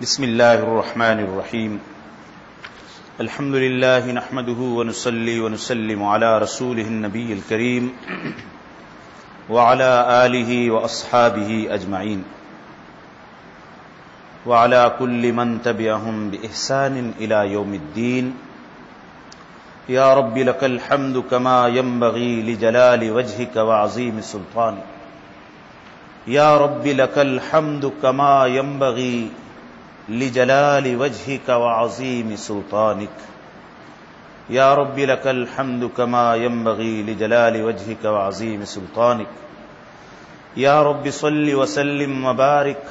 بسم اللہ الرحمن الرحیم الحمد للہ نحمده ونصلی ونسلم علی رسولہ النبی الکریم وعلی آلہ واصحابہ اجمعین وعلی کل من تبعہم بإحسان الی یوم الدین یا رب لک الحمد کما ينبغی لجلال وجہک وعظیم سلطانک یا رب لک الحمد کما ينبغی لجلال وجهك وعظيم سلطانك يا رب لك الحمد كما ينبغي لجلال وجهك وعظيم سلطانك يا رب صل وسلم وبارك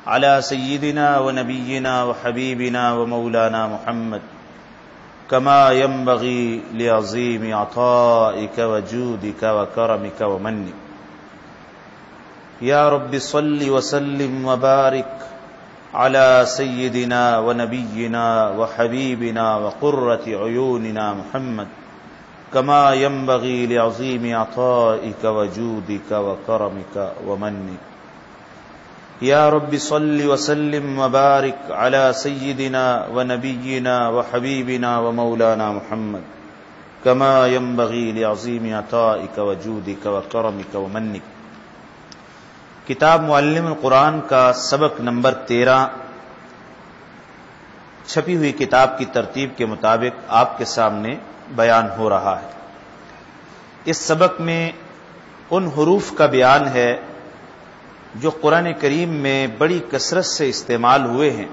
على سيدنا ونبينا وحبيبنا ومولانا محمد كما ينبغي لعظيم عطائك وجودك وكرمك ومنك يا رب صل وسلم وبارك على سيدنا ونبينا وحبيبنا وقرة عيوننا محمد كما ينبغي لعظيم عطائك وجودك وكرمك ومنك يا رب صل وسلم وبارك على سيدنا ونبينا وحبيبنا ومولانا محمد كما ينبغي لعظيم عطائك وجودك وكرمك ومنك. کتاب معلم القرآن کا سبق نمبر 13 چھپی ہوئی کتاب کی ترتیب کے مطابق آپ کے سامنے بیان ہو رہا ہے. اس سبق میں ان حروف کا بیان ہے جو قرآن کریم میں بڑی کثرت سے استعمال ہوئے ہیں.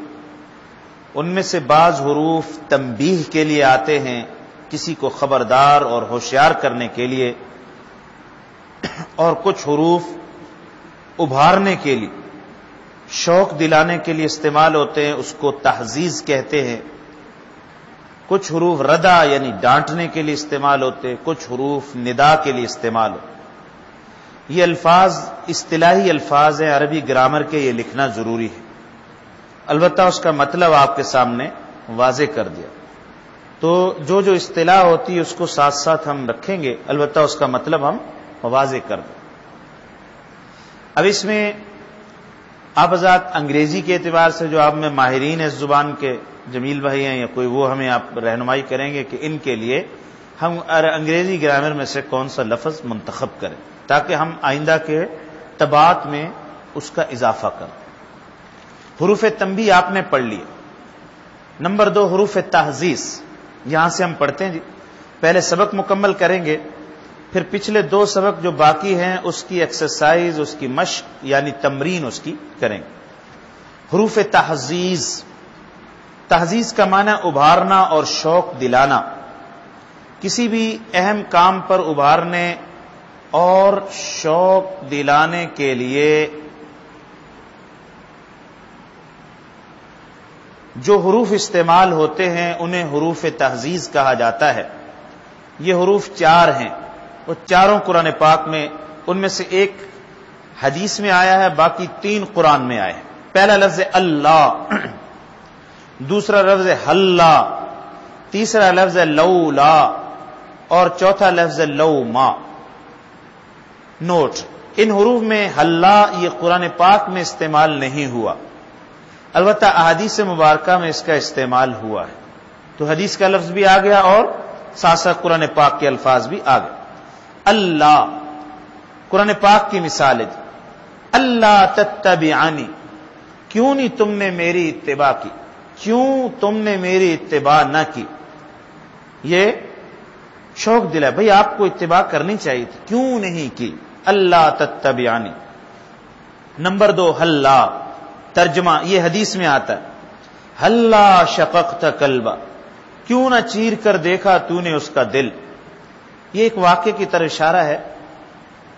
ان میں سے بعض حروف تنبیہ کے لیے آتے ہیں، کسی کو خبردار اور ہوشیار کرنے کے لیے، اور کچھ حروف ابھارنے کے لیے، شوق دلانے کے لیے استعمال ہوتے ہیں، اس کو تحزیز کہتے ہیں. کچھ حروف ردا یعنی ڈانٹنے کے لیے استعمال ہوتے ہیں، کچھ حروف ندا کے لیے استعمال ہوتے ہیں. یہ الفاظ اصطلاحی الفاظ ہیں، عربی گرامر کے، یہ لکھنا ضروری ہے. البتہ اس کا مطلب آپ کے سامنے واضح کر دیا. تو جو اصطلاح ہوتی ہے اس کو ساتھ ساتھ ہم رکھیں گے، البتہ اس کا مطلب ہم واضح کر دیں. اب اس میں آپ حضرات انگریزی کے اعتبار سے جو آپ میں ماہرین اس زبان کے جمیل بھائی ہیں یا کوئی، وہ ہمیں آپ رہنمائی کریں گے کہ ان کے لیے ہم انگریزی گرامر میں سے کون سا لفظ منتخب کریں تاکہ ہم آئندہ کے طباعت میں اس کا اضافہ کریں. حروف تنبیہ آپ نے پڑھ لیے. نمبر 2 حروف تحزیز، یہاں سے ہم پڑھتے ہیں جی. پہلے سبق مکمل کریں گے، پھر پچھلے 2 سبق جو باقی ہیں اس کی ایکسرسائز، اس کی مشق یعنی تمرین اس کی کریں گے. حروف تحزیز، تحزیز کا معنی ابھارنا اور شوق دلانا. کسی بھی اہم کام پر ابھارنے اور شوق دلانے کے لیے جو حروف استعمال ہوتے ہیں انہیں حروف تحزیز کہا جاتا ہے. یہ حروف 4 ہیں، وہ چاروں قرآن پاک میں، ان میں سے ایک حدیث میں آیا ہے، باقی 3 قرآن میں آئے ہیں. پہلا لفظ اللہ، دوسرا لفظ حلا، تیسرا لفظ لولا، اور چوتھا لفظ لوما. نوٹ، ان حروف میں حلا یہ قرآن پاک میں استعمال نہیں ہوا، البتہ احادیث مبارکہ میں اس کا استعمال ہوا ہے. تو حدیث کا لفظ بھی آ گیا اور ساتھ ساتھ قرآن پاک کے الفاظ بھی آ گئے. اللہ قرآن پاک کی مثال ہے. اللہ تتبعانی، کیوں نہیں تم نے میری اتباع کی، کیوں تم نے میری اتباع نہ کی. یہ شوق دلا، بھئی آپ کو اتباع کرنی چاہیے تھی، کیوں نہیں کی. اللہ تتبعانی. نمبر 2 حلا، ترجمہ یہ حدیث میں آتا ہے، حلا شققت قلبا، کیوں نہ چیر کر دیکھا تو نے اس کا دل. یہ ایک واقعے کی طرف اشارہ ہے.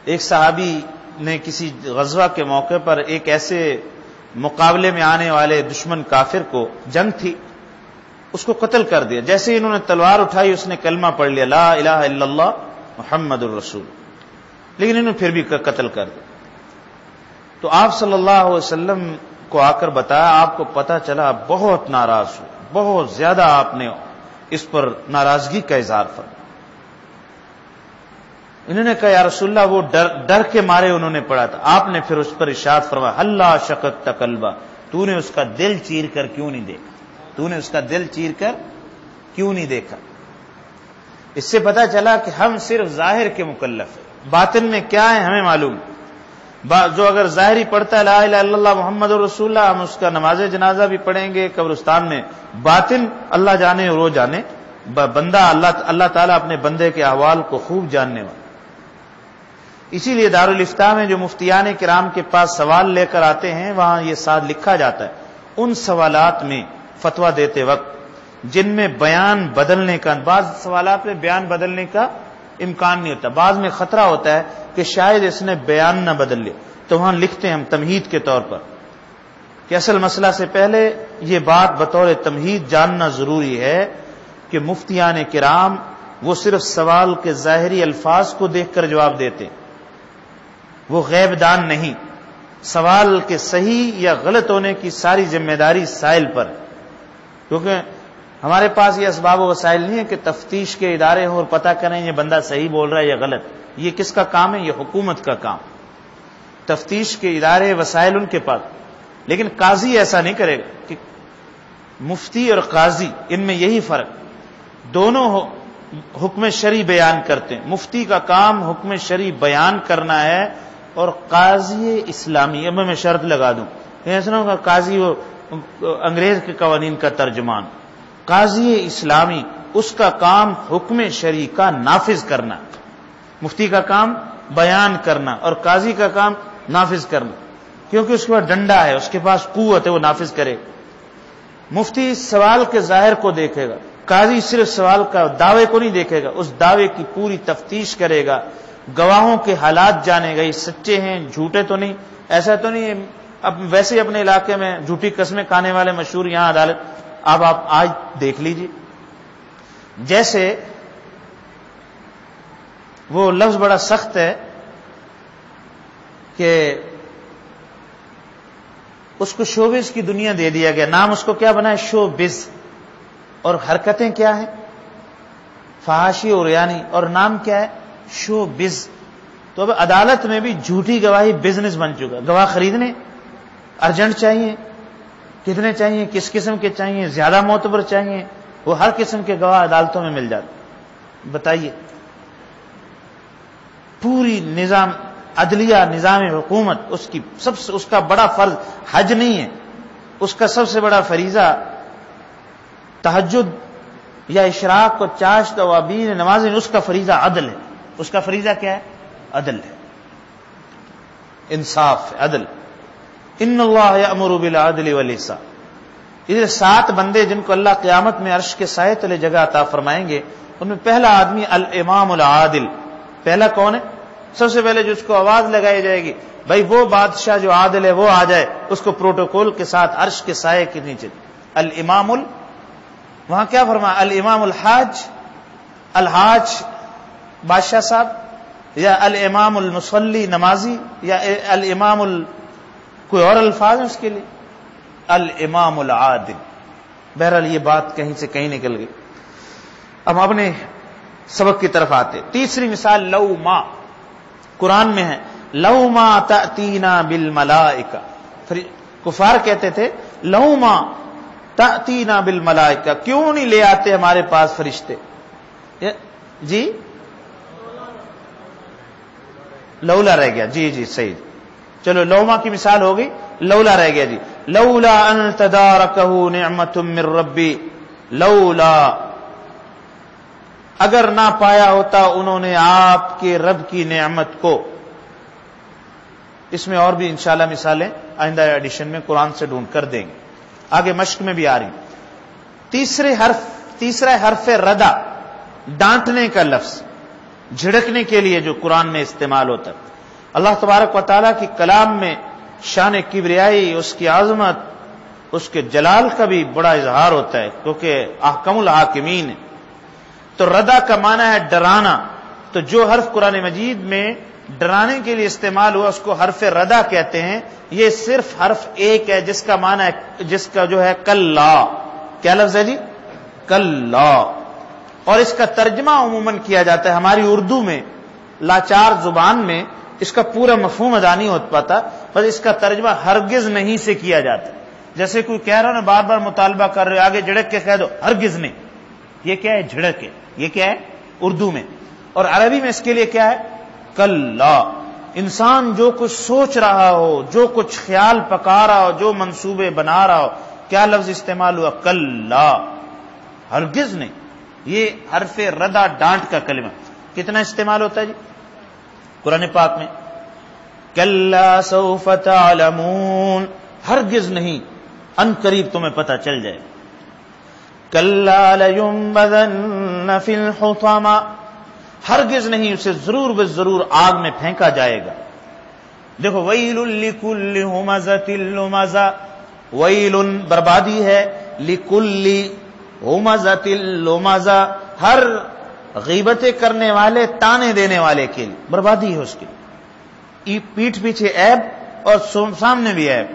ایک صحابی نے کسی غزوہ کے موقع پر ایک ایسے مقابلے میں آنے والے دشمن کافر کو، جنگ تھی، اس کو قتل کر دیا. جیسے ہی انہوں نے تلوار اٹھائی اس نے کلمہ پڑھ لیا، لا الہ الا اللہ محمد الرسول، لیکن انہوں نے پھر بھی قتل کر دیا. تو آپ صلی اللہ علیہ وسلم کو آ کر بتایا، آپ کو پتہ چلا بہت ناراض ہو، بہت زیادہ آپ نے اس پر ناراضگی کا اظہار فرمایا. انہوں نے کہا یا رسول اللہ وہ ڈر کے مارے انہوں نے پڑھا تھا. آپ نے پھر اس پر ارشاد فرمایا اللہ شققت قلبا، تو نے اس کا دل چیر کر کیوں نہیں دیکھا؟ تو نے اس کا دل چیر کر کیوں نہیں دیکھا؟ اس سے پتا چلا کہ ہم صرف ظاہر کے مکلف ہیں، باطن میں کیا ہے ہمیں معلوم۔ جو اگر ظاہری پڑھتا ہے لا الہ الا اللہ محمد رسول اللہ، ہم اس کا نماز جنازہ بھی پڑھیں گے قبرستان میں، باطن اللہ جانے اور وہ جانے، بندہ اللہ تعالیٰ اپنے بندے کے احوال کو خوب جاننے والا۔ اسی لیے دارالافتاء میں جو مفتیان کرام کے پاس سوال لے کر آتے ہیں وہاں یہ ساتھ لکھا جاتا ہے، ان سوالات میں فتویٰ دیتے وقت جن میں بیان بدلنے کا، بعض سوالات میں بیان بدلنے کا امکان نہیں ہوتا، بعض میں خطرہ ہوتا ہے کہ شاید اس نے بیان نہ بدل لے، تو وہاں لکھتے ہیں ہم تمہید کے طور پر کہ اصل مسئلہ سے پہلے یہ بات بطور تمہید جاننا ضروری ہے کہ مفتیان کرام وہ صرف سوال کے ظاہری الفاظ کو دیکھ کر جواب دیتے، وہ غیب دان نہیں۔ سوال کے صحیح یا غلط ہونے کی ساری ذمہ داری سائل پر، کیونکہ ہمارے پاس یہ اسباب و وسائل نہیں ہے کہ تفتیش کے ادارے ہوں اور پتہ کریں یہ بندہ صحیح بول رہا ہے یا غلط۔ یہ کس کا کام ہے؟ یہ حکومت کا کام، تفتیش کے ادارے وسائل ان کے پاس۔ لیکن قاضی ایسا نہیں کرے گا کہ مفتی اور قاضی ان میں یہی فرق، دونوں حکم شرعی بیان کرتے ہیں۔ مفتی کا کام حکم شرعی بیان کرنا ہے اور قاضی اسلامی، اب میں شرط لگا دوں ایسا نہ ہوگا قاضی وہ انگریز کے قوانین کا ترجمان، قاضی اسلامی اس کا کام حکم شرعی کا نافذ کرنا، مفتی کا کام بیان کرنا اور قاضی کا کام نافذ کرنا، کیونکہ اس کے پاس ڈنڈا ہے، اس کے پاس قوت ہے، وہ نافذ کرے۔ مفتی سوال کے ظاہر کو دیکھے گا، قاضی صرف سوال کا دعوے کو نہیں دیکھے گا، اس دعوے کی پوری تفتیش کرے گا، گواہوں کے حالات جانے گا، یہ سچے ہیں جھوٹے تو نہیں، ایسا تو نہیں۔ اب ویسے ہی اپنے علاقے میں جھوٹی قسمیں کھانے والے مشہور یہاں عدالت، اب آپ آج دیکھ لیجئے، جیسے وہ لفظ بڑا سخت ہے کہ اس کو شوبز کی دنیا دے دیا گیا، نام اس کو کیا بنا ہے؟ شوبز، اور حرکتیں کیا ہیں؟ فحاشی اور یعنی، اور نام کیا ہے؟ شوبز۔ تو اب عدالت میں بھی جھوٹی گواہی بزنس بن چکا، گواہ خریدنے ارجنٹ چاہیے، کتنے چاہیے، کس قسم کے چاہیے، زیادہ معتبر چاہیے، وہ ہر قسم کے گواہ عدالتوں میں مل جاتے۔ بتائیے پوری نظام عدلیہ، نظام حکومت، اس کا بڑا فرض حج نہیں ہے، اس کا سب سے بڑا فریضہ تہجد یا اشراق و چاشت و آبین نمازیں، اس کا فریضہ عدل ہے۔ اس کا فریضہ کیا ہے؟ عدل ہے، انصاف ہے، عدل۔ ان اللہ یأمر بالعدل والاحسان۔ یہ 7 بندے جن کو اللہ قیامت میں عرش کے سائے تلے جگہ عطا فرمائیں گے، ان میں پہلا آدمی الامام العادل۔ پہلا کون ہے؟ سب سے پہلے جس کو آواز لگائی جائے گی بھائی وہ بادشاہ جو عادل ہے وہ آ جائے، اس کو پروٹوکول کے ساتھ عرش کے سائے کے نیچے الامام وہاں کیا فرمایا؟ الامام الحاج بادشاہ صاحب، یا الامام المصلی نمازی، یا الامام کوئی اور الفاظ ہیں اس کے لیے؟ الامام العادل۔ بہرحال یہ بات کہیں سے کہیں نکل گئی۔ اب اپنے سبق کی طرف آتے، تیسری مثال لو ما، قرآن میں ہے لو ما تأتینا بالملائکہ۔ کفار کہتے تھے لو ما تأتینا بالملائکہ، کیوں نہیں لے آتے ہمارے پاس فرشتے؟ جی لولا رہ گیا، جی صحیح، چلو لوما کی مثال ہو گئی، لولا رہ گیا جی۔ لولا ان تدارکہ نعمت من ربی، لولا اگر نہ پایا ہوتا انہوں نے آپ کے رب کی نعمت کو۔ اس میں اور بھی انشاءاللہ مثالیں آئندہ ایڈیشن میں قرآن سے ڈھونڈ کر دیں گے، آگے مشق میں بھی آ رہی۔ تیسرا حرف ردا، ڈانٹنے کا لفظ، جھڑکنے کے لیے جو قرآن میں استعمال ہوتا ہے۔ اللہ تبارک و تعالیٰ کی کلام میں شان کبریائی، اس کی عظمت، اس کے جلال کا بھی بڑا اظہار ہوتا ہے، کیونکہ احکم الحاکمین ہے۔ تو ردا کا معنی ہے ڈرانا، تو جو حرف قرآن مجید میں ڈرانے کے لیے استعمال ہوا اس کو حرف ردا کہتے ہیں۔ یہ صرف حرف ایک ہے جس کا معنی ہے، جس کا جو ہے کلا، کیا لفظ ہے جی؟ کلا، اور اس کا ترجمہ عموماً کیا جاتا ہے ہماری اردو میں لاچار زبان میں اس کا پورا مفہوم ادا نہیں ہو پاتا، بس اس کا ترجمہ ہرگز نہیں سے کیا جاتا۔ جیسے کوئی کہہ رہا نا بار بار مطالبہ کر رہے آگے جھڑک کے کہہ دو ہرگز نہیں. یہ کیا ہے؟ جھڑک ہے. یہ کیا ہے اردو میں؟ اور عربی میں اس کے لیے کیا ہے؟ کلا. انسان جو کچھ سوچ رہا ہو، جو کچھ خیال پکا رہا ہو، جو منصوبے بنا رہا ہو، کیا لفظ استعمال ہوا؟ کلا. ہرگز نہیں. یہ حرف ردا ڈانٹ کا کلمہ کتنا استعمال ہوتا ہے جی قرآن پاک میں؟ کلا سوف تعلمون. ہرگز نہیں، ان قریب تمہیں پتہ چل جائے. کلا لینبذن فی الحطمہ. ہرگز نہیں، اسے ضرور بالضرور آگ میں پھینکا جائے گا. دیکھو ویل لکل ہمزۃ لمزہ. ویل بربادی ہے، لکل ہمزۃ لمزہ ہر غیبتیں کرنے والے تانے دینے والے کے لیے بربادی ہے اس کی. پیٹھ پیچھے عیب اور سامنے بھی عیب،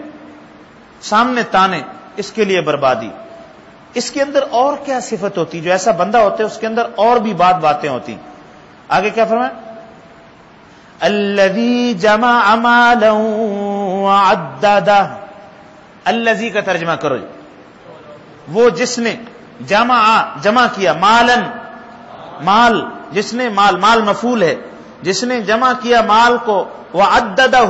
سامنے تانے، اس کے لیے بربادی. اس کے اندر اور کیا صفت ہوتی؟ جو ایسا بندہ ہوتا ہے اس کے اندر اور بھی باتیں ہوتی. آگے کیا فرمایا؟ الذی جمع مالا وعددہ. الذی کا ترجمہ کرو جی. وہ جس نے جمع کیا مالن، مال، جس نے مال مفعول ہے، جس نے جمع کیا مال کو، وعددہ،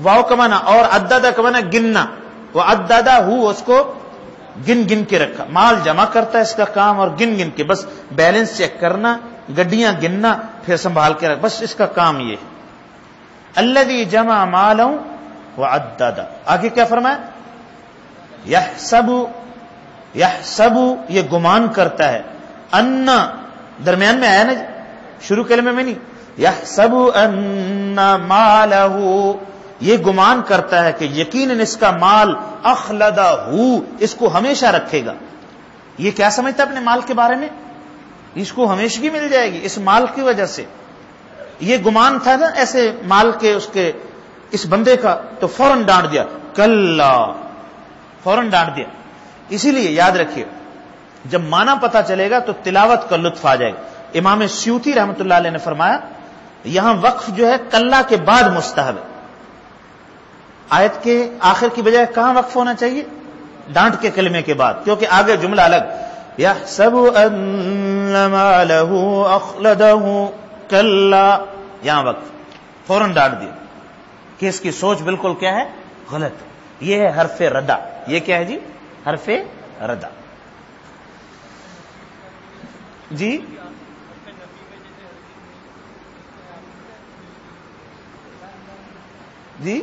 واو کا معنی اور عددہ کا معنی گننا. وعددہ، اس کو گن کے رکھا. مال جمع کرتا ہے اس کا کام، اور گن کے بس بیلنس چیک کرنا، گڈیاں گننا، پھر سنبھال کے رکھ، بس اس کا کام یہ. الذی جمع مالا وعددہ. آگے کیا فرمایا؟ یحسب، یہ گمان کرتا ہے. ان درمیان میں آیا نا جی، شروع کلمے میں نہیں. یحسب ان مالہ، یہ گمان کرتا ہے کہ یقیناً اس کا مال اخلدہ، اس کو ہمیشہ رکھے گا. یہ کیا سمجھتا ہے اپنے مال کے بارے میں؟ اس کو ہمیشگی مل جائے گی اس مال کی وجہ سے. یہ گمان تھا نا ایسے مال کے اس بندے کا، تو فوراً ڈانٹ دیا. کلا، فوراً ڈانٹ دیا. اسی لیے یاد رکھیے جب معنی پتہ چلے گا تو تلاوت کا لطف آ جائے گا. امام سیوطی رحمۃ اللہ علیہ نے فرمایا یہاں وقف جو ہے کلا کے بعد مستحب ہے. آیت کے آخر کی بجائے کہاں وقف ہونا چاہیے؟ ڈانٹ کے کلمے کے بعد، کیونکہ آگے جملہ الگ. یحسب ان مالہ اخلدہ کلا، یہاں وقف، فوراً ڈانٹ دیا کہ اس کی سوچ بالکل کیا ہے؟ غلط. یہ ہے حرف ردا. یہ کیا ہے جی؟ حرف ردا. جی جی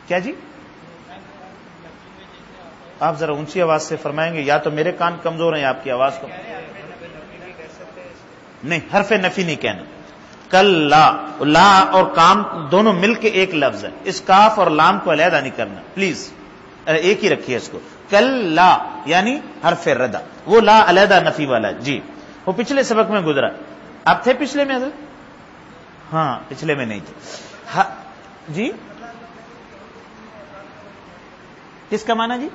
کیا جی؟ آپ ذرا اونچی آواز سے فرمائیں گے، یا تو میرے کان کمزور ہیں یا آپ کی آواز کو. نہیں، حرف نفی نہیں کہنا. کلا، لا اور کام دونوں مل کے ایک لفظ ہے، اس کاف اور لام کو علیحدہ نہیں کرنا پلیز، ایک ہی رکھیے اس کو. کلا یعنی حرف ردا. وہ لا علیحدہ نفی والا ہے. جی وہ پچھلے سبق میں گزرا. آپ تھے پچھلے میں؟ ہاں پچھلے میں نہیں تھے. جی کس کا معنی جی؟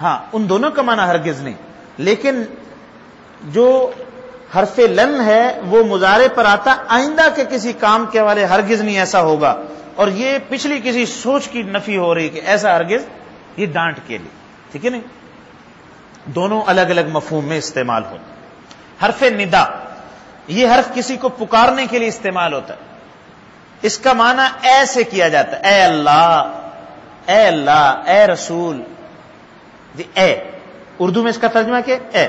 ہاں ان دونوں کا معنی ہرگز نہیں، لیکن جو حرف لن ہے وہ مضارع پر آتا آئندہ کے کسی کام کے حوالے، ہرگز نہیں ایسا ہوگا. اور یہ پچھلی کسی سوچ کی نفی ہو رہی کہ ایسا ہرگز، یہ ڈانٹ کے لیے. ٹھیک ہے نہیں؟ دونوں الگ الگ مفہوم میں استعمال ہوتا. حرف ندا، یہ حرف کسی کو پکارنے کے لیے استعمال ہوتا ہے. اس کا معنی ایسے کیا جاتا ہے، اے اللہ، اے اللہ، اے رسول. جی اے، اردو میں اس کا ترجمہ کیا؟ اے.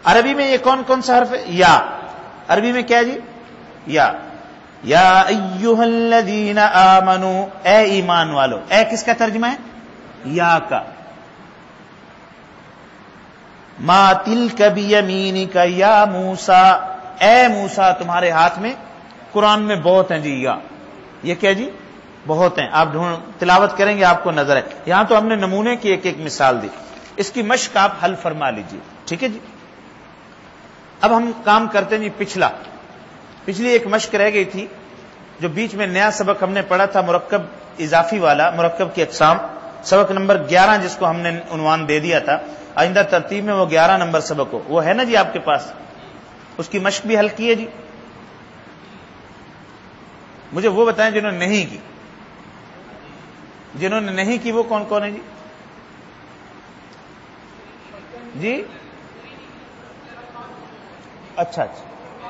عربی میں یہ کون سا حرف ہے؟ یا. عربی میں کیا جی؟ یا ایھا الذین آمنوا، اے ایمان والو. اے کس کا ترجمہ ہے؟ یا کا. ما تلک بیمینک یا موسیٰ، اے موسیٰ تمہارے ہاتھ میں. قرآن میں بہت ہیں جی یا. یہ کیا جی؟ بہت ہیں. آپ تلاوت کریں گے آپ کو نظر ہے. یہاں تو ہم نے نمونے کی ایک مثال دی. اس کی مشق آپ حل فرما لیجیے. ٹھیک ہے جی؟ اب ہم کام کرتے ہیں جی پچھلی ایک مشق رہ گئی تھی جو بیچ میں نیا سبق ہم نے پڑھا تھا، مرکب اضافی والا، مرکب کی اقسام، سبق نمبر 11 جس کو ہم نے عنوان دے دیا تھا. آئندہ ترتیب میں وہ 11 نمبر سبق ہو، وہ ہے نا جی آپ کے پاس؟ اس کی مشق بھی حل کی ہے جی؟ مجھے وہ بتائیں جنہوں نے نہیں کی. جنہوں نے نہیں کی وہ کون کون ہے جی؟ جی اچھا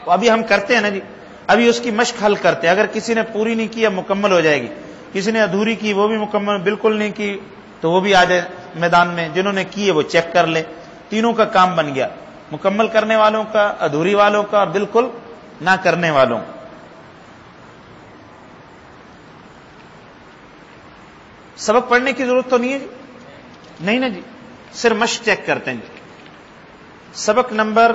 تو ابھی ہم کرتے ہیں نا جی، ابھی اس کی مشق حل کرتے ہیں. اگر کسی نے پوری نہیں کی اب مکمل ہو جائے گی، کسی نے ادھوری کی وہ بھی مکمل، بالکل نہیں کی تو وہ بھی آ جائے میدان میں. جنہوں نے کی ہے وہ چیک کر لے. تینوں کا کام بن گیا، مکمل کرنے والوں کا، ادھوری والوں کا، اور بالکل نہ کرنے والوں. سبق پڑھنے کی ضرورت تو نہیں ہے جی؟ نہیں نا جی، صرف مشق چیک کرتے ہیں جی. سبق نمبر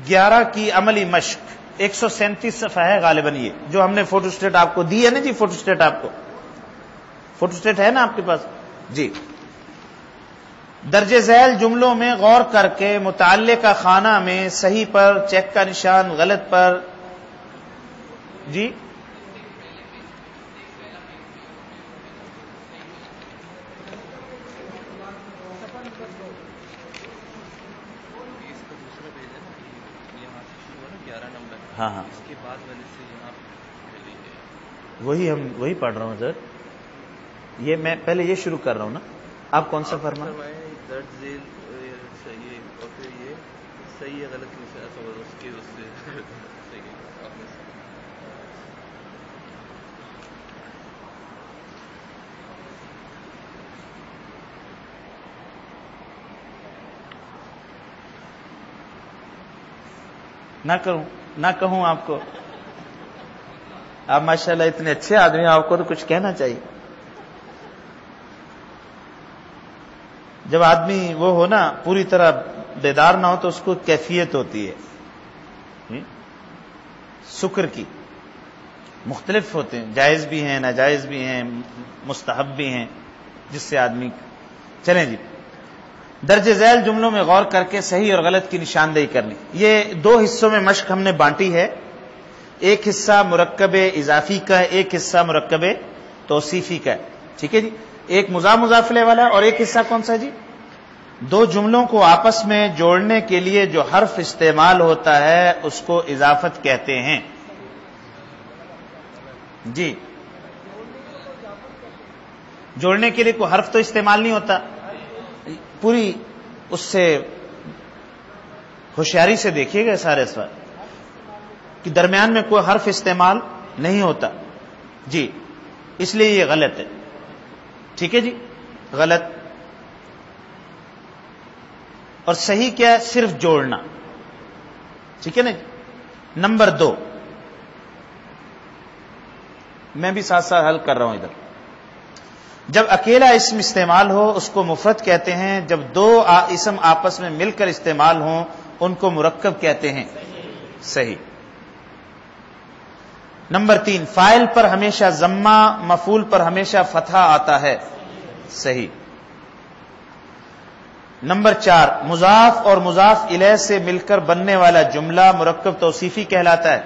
11 کی عملی مشق، 137 صفحہ ہے غالباً، یہ جو ہم نے فوٹو اسٹیٹ آپ کو دی ہے نا جی. فوٹو اسٹیٹ آپ کو، فوٹو اسٹیٹ ہے نا آپ کے پاس جی. درج ذیل جملوں میں غور کر کے متعلقہ خانہ میں صحیح پر چیک کا نشان، غلط پر جی ہاں ہاں اس کے بعد والے سے یہاں وہی پڑھ رہا ہوں سر. یہ میں پہلے یہ شروع کر رہا ہوں نا. آپ کون سا فرما؟ درج ذیل صحیح اور پھر یہ صحیح ہے غلط اس کے اس سے صحیح نہ کہوں آپ کو؟ آپ ماشاءاللہ اتنے اچھے آدمی ہیں، آپ کو تو کچھ کہنا چاہیے. جب آدمی وہ ہو نا پوری طرح بیدار نہ ہو تو اس کو کیفیت ہوتی ہے شکر کی. مختلف ہوتے ہیں، جائز بھی ہیں، ناجائز بھی ہیں، مستحب بھی ہیں، جس سے آدمی. چلیں جی، درج ذیل جملوں میں غور کر کے صحیح اور غلط کی نشاندہی کرنی. یہ 2 حصوں میں مشق ہم نے بانٹی ہے. ایک حصہ مرکب اضافی کا ہے، ایک حصہ مرکب توصیفی کا ہے. ٹھیک ہے جی. ایک مضاف مضاف الیہ والا اور ایک حصہ کون سا جی؟ 2 جملوں کو آپس میں جوڑنے کے لیے جو حرف استعمال ہوتا ہے اس کو اضافت کہتے ہیں جی. جوڑنے کے لیے کوئی حرف تو استعمال نہیں ہوتا. پوری اس سے ہوشیاری سے دیکھیے گا سارے سوال کہ درمیان میں کوئی حرف استعمال نہیں ہوتا جی. اس لیے یہ غلط ہے. ٹھیک ہے جی، غلط. اور صحیح کیا ہے؟ صرف جوڑنا. ٹھیک ہے نا. نمبر 2 میں بھی ساتھ ساتھ حل کر رہا ہوں. ادھر جب اکیلا اسم استعمال ہو اس کو مفرد کہتے ہیں. جب 2 اسم آپس میں مل کر استعمال ہوں ان کو مرکب کہتے ہیں صحیح. نمبر 3 فاعل پر ہمیشہ ضمہ، مفعول پر ہمیشہ فتحہ آتا ہے صحیح. نمبر 4 مضاف اور مضاف الیہ سے مل کر بننے والا جملہ مرکب توصیفی کہلاتا ہے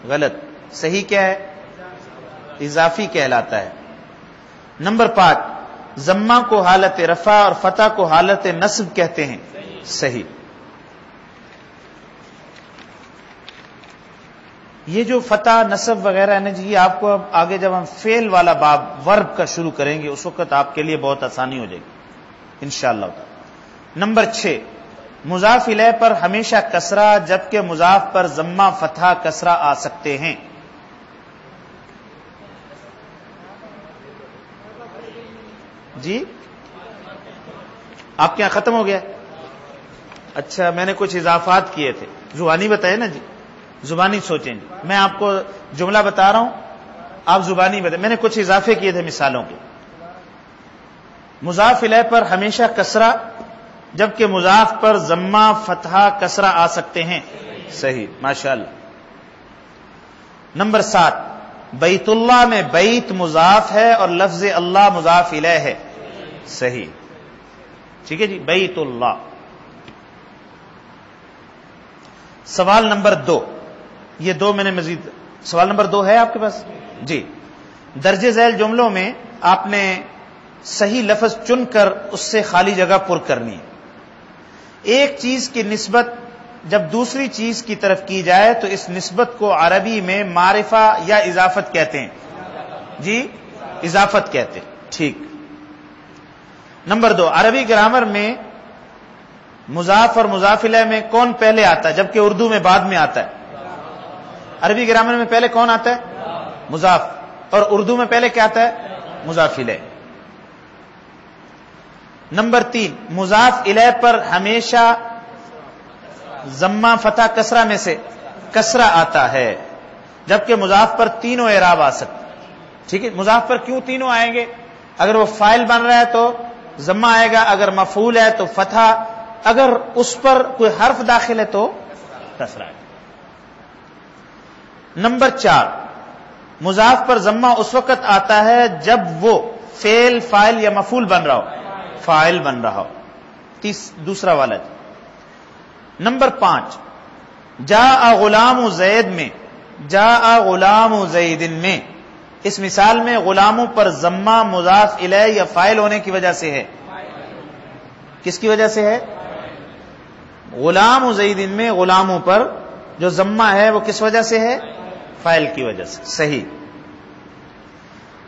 غلط. صحیح کیا ہے؟ اضافی کہلاتا ہے. نمبر 5 ضمہ کو حالت رفع اور فتح کو حالت نصب کہتے ہیں صحیح. یہ جو فتح نصب وغیرہ ہے نا جی، یہ آپ کو اب آگے جب ہم فعل والا باب ورب کا شروع کریں گے اس وقت آپ کے لیے بہت آسانی ہو جائے گی انشاءاللہ تعالی. نمبر 6 مضاف الیہ پر ہمیشہ کسرہ جبکہ مضاف پر ضمہ فتحہ کسرہ آ سکتے ہیں. جی آپ کے یہاں ختم ہو گیا؟ اچھا میں نے کچھ اضافات کیے تھے، زبانی بتائے نا جی، زبانی سوچیں جی. میں آپ کو جملہ بتا رہا ہوں، آپ زبانی بتائیں. میں نے کچھ اضافے کیے تھے مثالوں کے. مضاف الیہ پر ہمیشہ کسرہ جبکہ مضاف پر ضمہ فتحہ کسرہ آ سکتے ہیں صحیح ماشاءاللہ. نمبر 7 بیت اللہ میں بیت مضاف ہے اور لفظ اللہ مضاف الیہ ہے صحیح. ٹھیک ہے جی، بیت اللہ. سوال نمبر 2، یہ 2 میں نے مزید. سوال نمبر 2 ہے آپ کے پاس جی. درج ذیل جملوں میں آپ نے صحیح لفظ چن کر اس سے خالی جگہ پر کرنی ہے. ایک چیز کی نسبت جب دوسری چیز کی طرف کی جائے تو اس نسبت کو عربی میں معرفہ یا اضافت کہتے ہیں جی اضافت کہتے. ٹھیک. نمبر 2، عربی گرامر میں مضاف اور مضاف الیہ میں کون پہلے آتا ہے جبکہ اردو میں بعد میں آتا ہے؟ عربی گرامر میں پہلے کون آتا ہے؟ مضاف، اور اردو میں پہلے کیا آتا ہے؟ مضاف الیہ. نمبر 3، مضاف الیہ پر ہمیشہ ضمہ فتح کسرہ میں سے کسرہ آتا ہے جبکہ مضاف پر تینوں اعراب آ سکتے. ٹھیک ہے. مضاف پر کیوں تینوں آئیں گے؟ اگر وہ فاعل بن رہا ہے تو ضمہ آئے گا، اگر مفعول ہے تو فتح، اگر اس پر کوئی حرف داخل ہے تو کسرہ ہے. نمبر 4، مضاف پر ضمہ اس وقت آتا ہے جب وہ فعل، فاعل یا مفعول بن رہا ہو، فاعل بن رہا ہو. دوسرا والا. نمبر 5، جاء غلام زید میں، جاء غلام زید میں، اس مثال میں غلاموں پر ضمہ مضاف الیہ یا فاعل ہونے کی وجہ سے ہے. کس کی وجہ سے ہے؟ غلام زید میں غلاموں پر جو ضمہ ہے وہ کس وجہ سے ہے؟ فاعل کی وجہ سے. صحیح.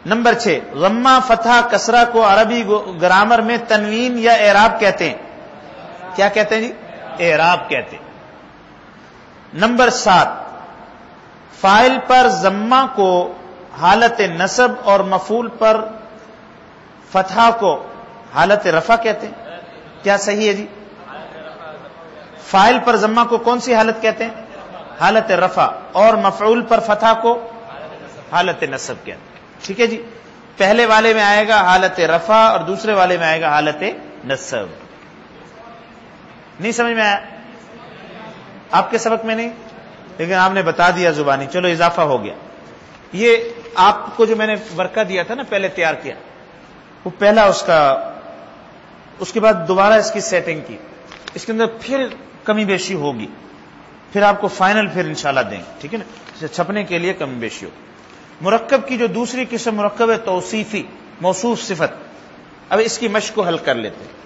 نمبر 6، ضمہ فتح کسرہ کو عربی گرامر میں تنوین یا اعراب کہتے ہیں. کیا کہتے ہیں جی؟ اعراب کہتے ہیں. نمبر 7، فاعل پر ضمہ کو حالت نصب اور مفعول پر فتحہ کو حالت رفع کہتے ہیں. کیا صحیح ہے جی؟ فاعل پر ضمہ کو کون سی حالت کہتے ہیں؟ حالت رفع، اور مفعول پر فتحہ کو حالت نصب کہتے ہیں. ٹھیک ہے جی. پہلے والے میں آئے گا حالت رفع اور دوسرے والے میں آئے گا حالت نصب. نہیں سمجھ میں آیا؟ آپ کے سبق میں نہیں، لیکن آپ نے بتا دیا زبانی. چلو اضافہ ہو گیا. یہ آپ کو جو میں نے ورقہ دیا تھا نا پہلے تیار کیا، وہ پہلا اس کے بعد دوبارہ اس کی سیٹنگ کی، اس کے اندر پھر کمی بیشی ہوگی، پھر آپ کو فائنل پھر انشاءاللہ دیں گے. ٹھیک ہے نا. چھپنے کے لیے کمی بیشی ہوگی. مرکب کی جو دوسری قسم مرکب ہے توصیفی، موصوف صفت. اب اس کی مشق کو حل کر لیتے ہیں.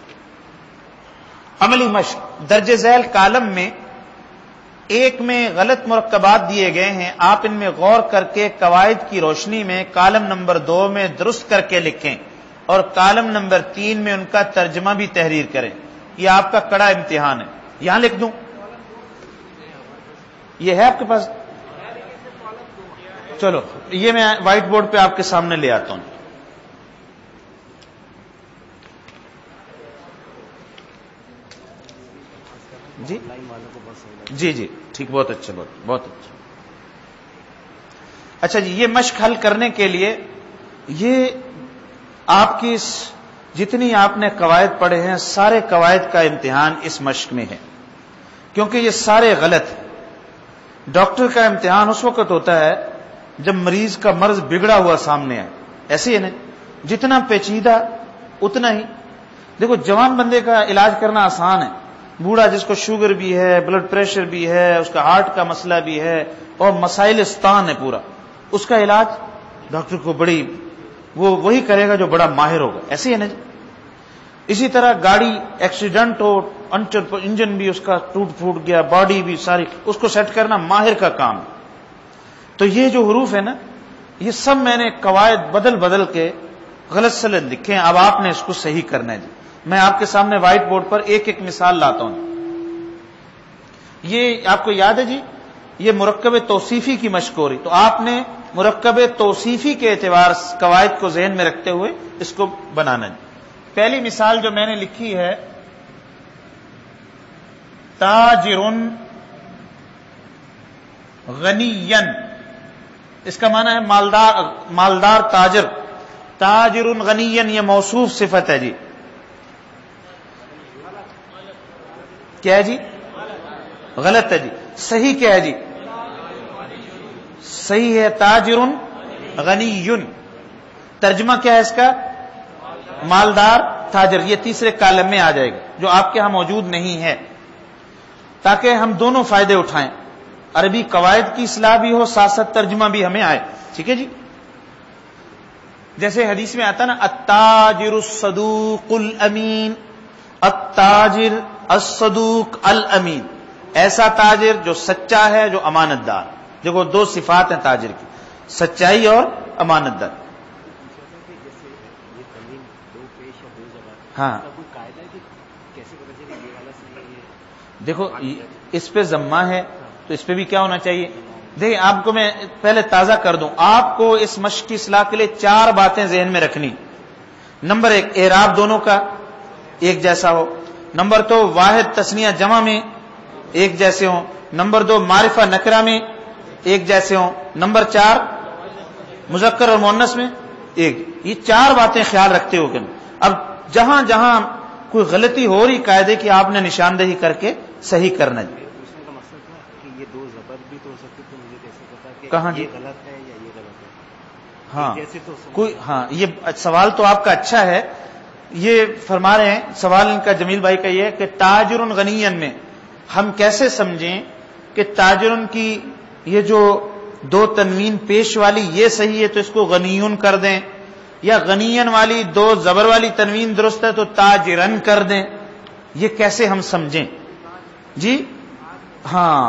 عملی مشق. درج ذیل کالم میں ایک میں غلط مرکبات دیے گئے ہیں، آپ ان میں غور کر کے قواعد کی روشنی میں کالم نمبر 2 میں درست کر کے لکھیں اور کالم نمبر 3 میں ان کا ترجمہ بھی تحریر کریں. یہ آپ کا کڑا امتحان ہے. یہاں لکھ دوں؟ یہ ہے آپ کے پاس؟ چلو یہ میں وائٹ بورڈ پہ آپ کے سامنے لے آتا ہوں. جی جی جی ٹھیک، بہت اچھا، بہت اچھا. اچھا جی، یہ مشق حل کرنے کے لیے یہ آپ کی جتنی آپ نے قواعد پڑھے ہیں سارے قواعد کا امتحان اس مشق میں ہے، کیونکہ یہ سارے غلط ہیں. ڈاکٹر کا امتحان اس وقت ہوتا ہے جب مریض کا مرض بگڑا ہوا سامنے ہے. ایسے ہی نا، جتنا پیچیدہ اتنا ہی. دیکھو جوان بندے کا علاج کرنا آسان ہے، بوڑھا جس کو شوگر بھی ہے، بلڈ پریشر بھی ہے، اس کا ہارٹ کا مسئلہ بھی ہے اور مسائل استان ہے پورا، اس کا علاج ڈاکٹر کو وہی کرے گا جو بڑا ماہر ہوگا. ایسے ہی نا جی. اسی طرح گاڑی ایکسیڈنٹ ہو، انجن بھی اس کا ٹوٹ پھوٹ گیا، باڈی بھی ساری، اس کو سیٹ کرنا ماہر کا کام. تو یہ جو حروف ہے نا، یہ سب میں نے قواعد بدل کے غلط سلط لکھے ہیں. اب آپ نے اس کو صحیح کرنا ہے جی. میں آپ کے سامنے وائٹ بورڈ پر ایک ایک مثال لاتا ہوں. یہ آپ کو یاد ہے جی، یہ مرکب توصیفی کی مشق ہو رہی، تو آپ نے مرکب توصیفی کے اعتبار قواعد کو ذہن میں رکھتے ہوئے اس کو بنانا جی. پہلی مثال جو میں نے لکھی ہے، تاجر غنیًا، اس کا معنی ہے مالدار تاجر. تاجر غنیًا یہ موصوف صفت ہے جی. کیا ہے جی؟ غلط ہے جی. صحیح کیا ہے جی؟ صحیح ہے تاجر غنی. ترجمہ کیا ہے اس کا؟ مالدار تاجر. یہ تیسرے کالم میں آ جائے گا جو آپ کے ہاں موجود نہیں ہے، تاکہ ہم دونوں فائدے اٹھائیں، عربی قواعد کی اصلاح بھی ہو، ساتھ ساتھ ترجمہ بھی ہمیں آئے. ٹھیک ہے جی. جیسے حدیث میں آتا نا، التاجر الصدوق الامین، التاجر الصدوق الامین، ایسا تاجر جو سچا ہے، جو امانت دار. دیکھو دو صفات ہیں تاجر کی، سچائی اور امانت دار. ہاں دیکھو اس پہ ضمہ ہے تو اس پہ بھی کیا ہونا چاہیے. دیکھیں آپ کو میں پہلے تازہ کر دوں، آپ کو اس مشق کی اصلاح کے لیے 4 باتیں ذہن میں رکھنی. نمبر 1 اعراب دونوں کا ایک جیسا ہو. نمبر 2 واحد تثنیہ جمع میں ایک جیسے ہوں. نمبر 2 معرفہ نکرہ میں ایک جیسے ہوں. نمبر 4 مذکر اور مؤنث میں ایک. یہ 4 باتیں خیال رکھتے ہو کہ اب جہاں جہاں کوئی غلطی ہو رہی قاعدے کی آپ نے نشاندہی کر کے صحیح کرنا. یہ 2 زبر بھی تو ہو سکتے تو مجھے کیسے پتا کہ کہاں یہ غلط ہے یا یہ غلط ہے؟ ہاں جیسے تو کوئی ہاں یہ سوال تو آپ کا اچھا ہے. یہ فرما رہے ہیں سوال ان کا جمیل بھائی کا یہ ہے کہ تاجر غنین میں ہم کیسے سمجھیں کہ تاجر کی یہ جو 2 تنوین پیش والی یہ صحیح ہے تو اس کو غنیون کر دیں، یا غنین والی 2 زبر والی تنوین درست ہے تو تاجرن کر دیں. یہ کیسے ہم سمجھیں جی؟ ہاں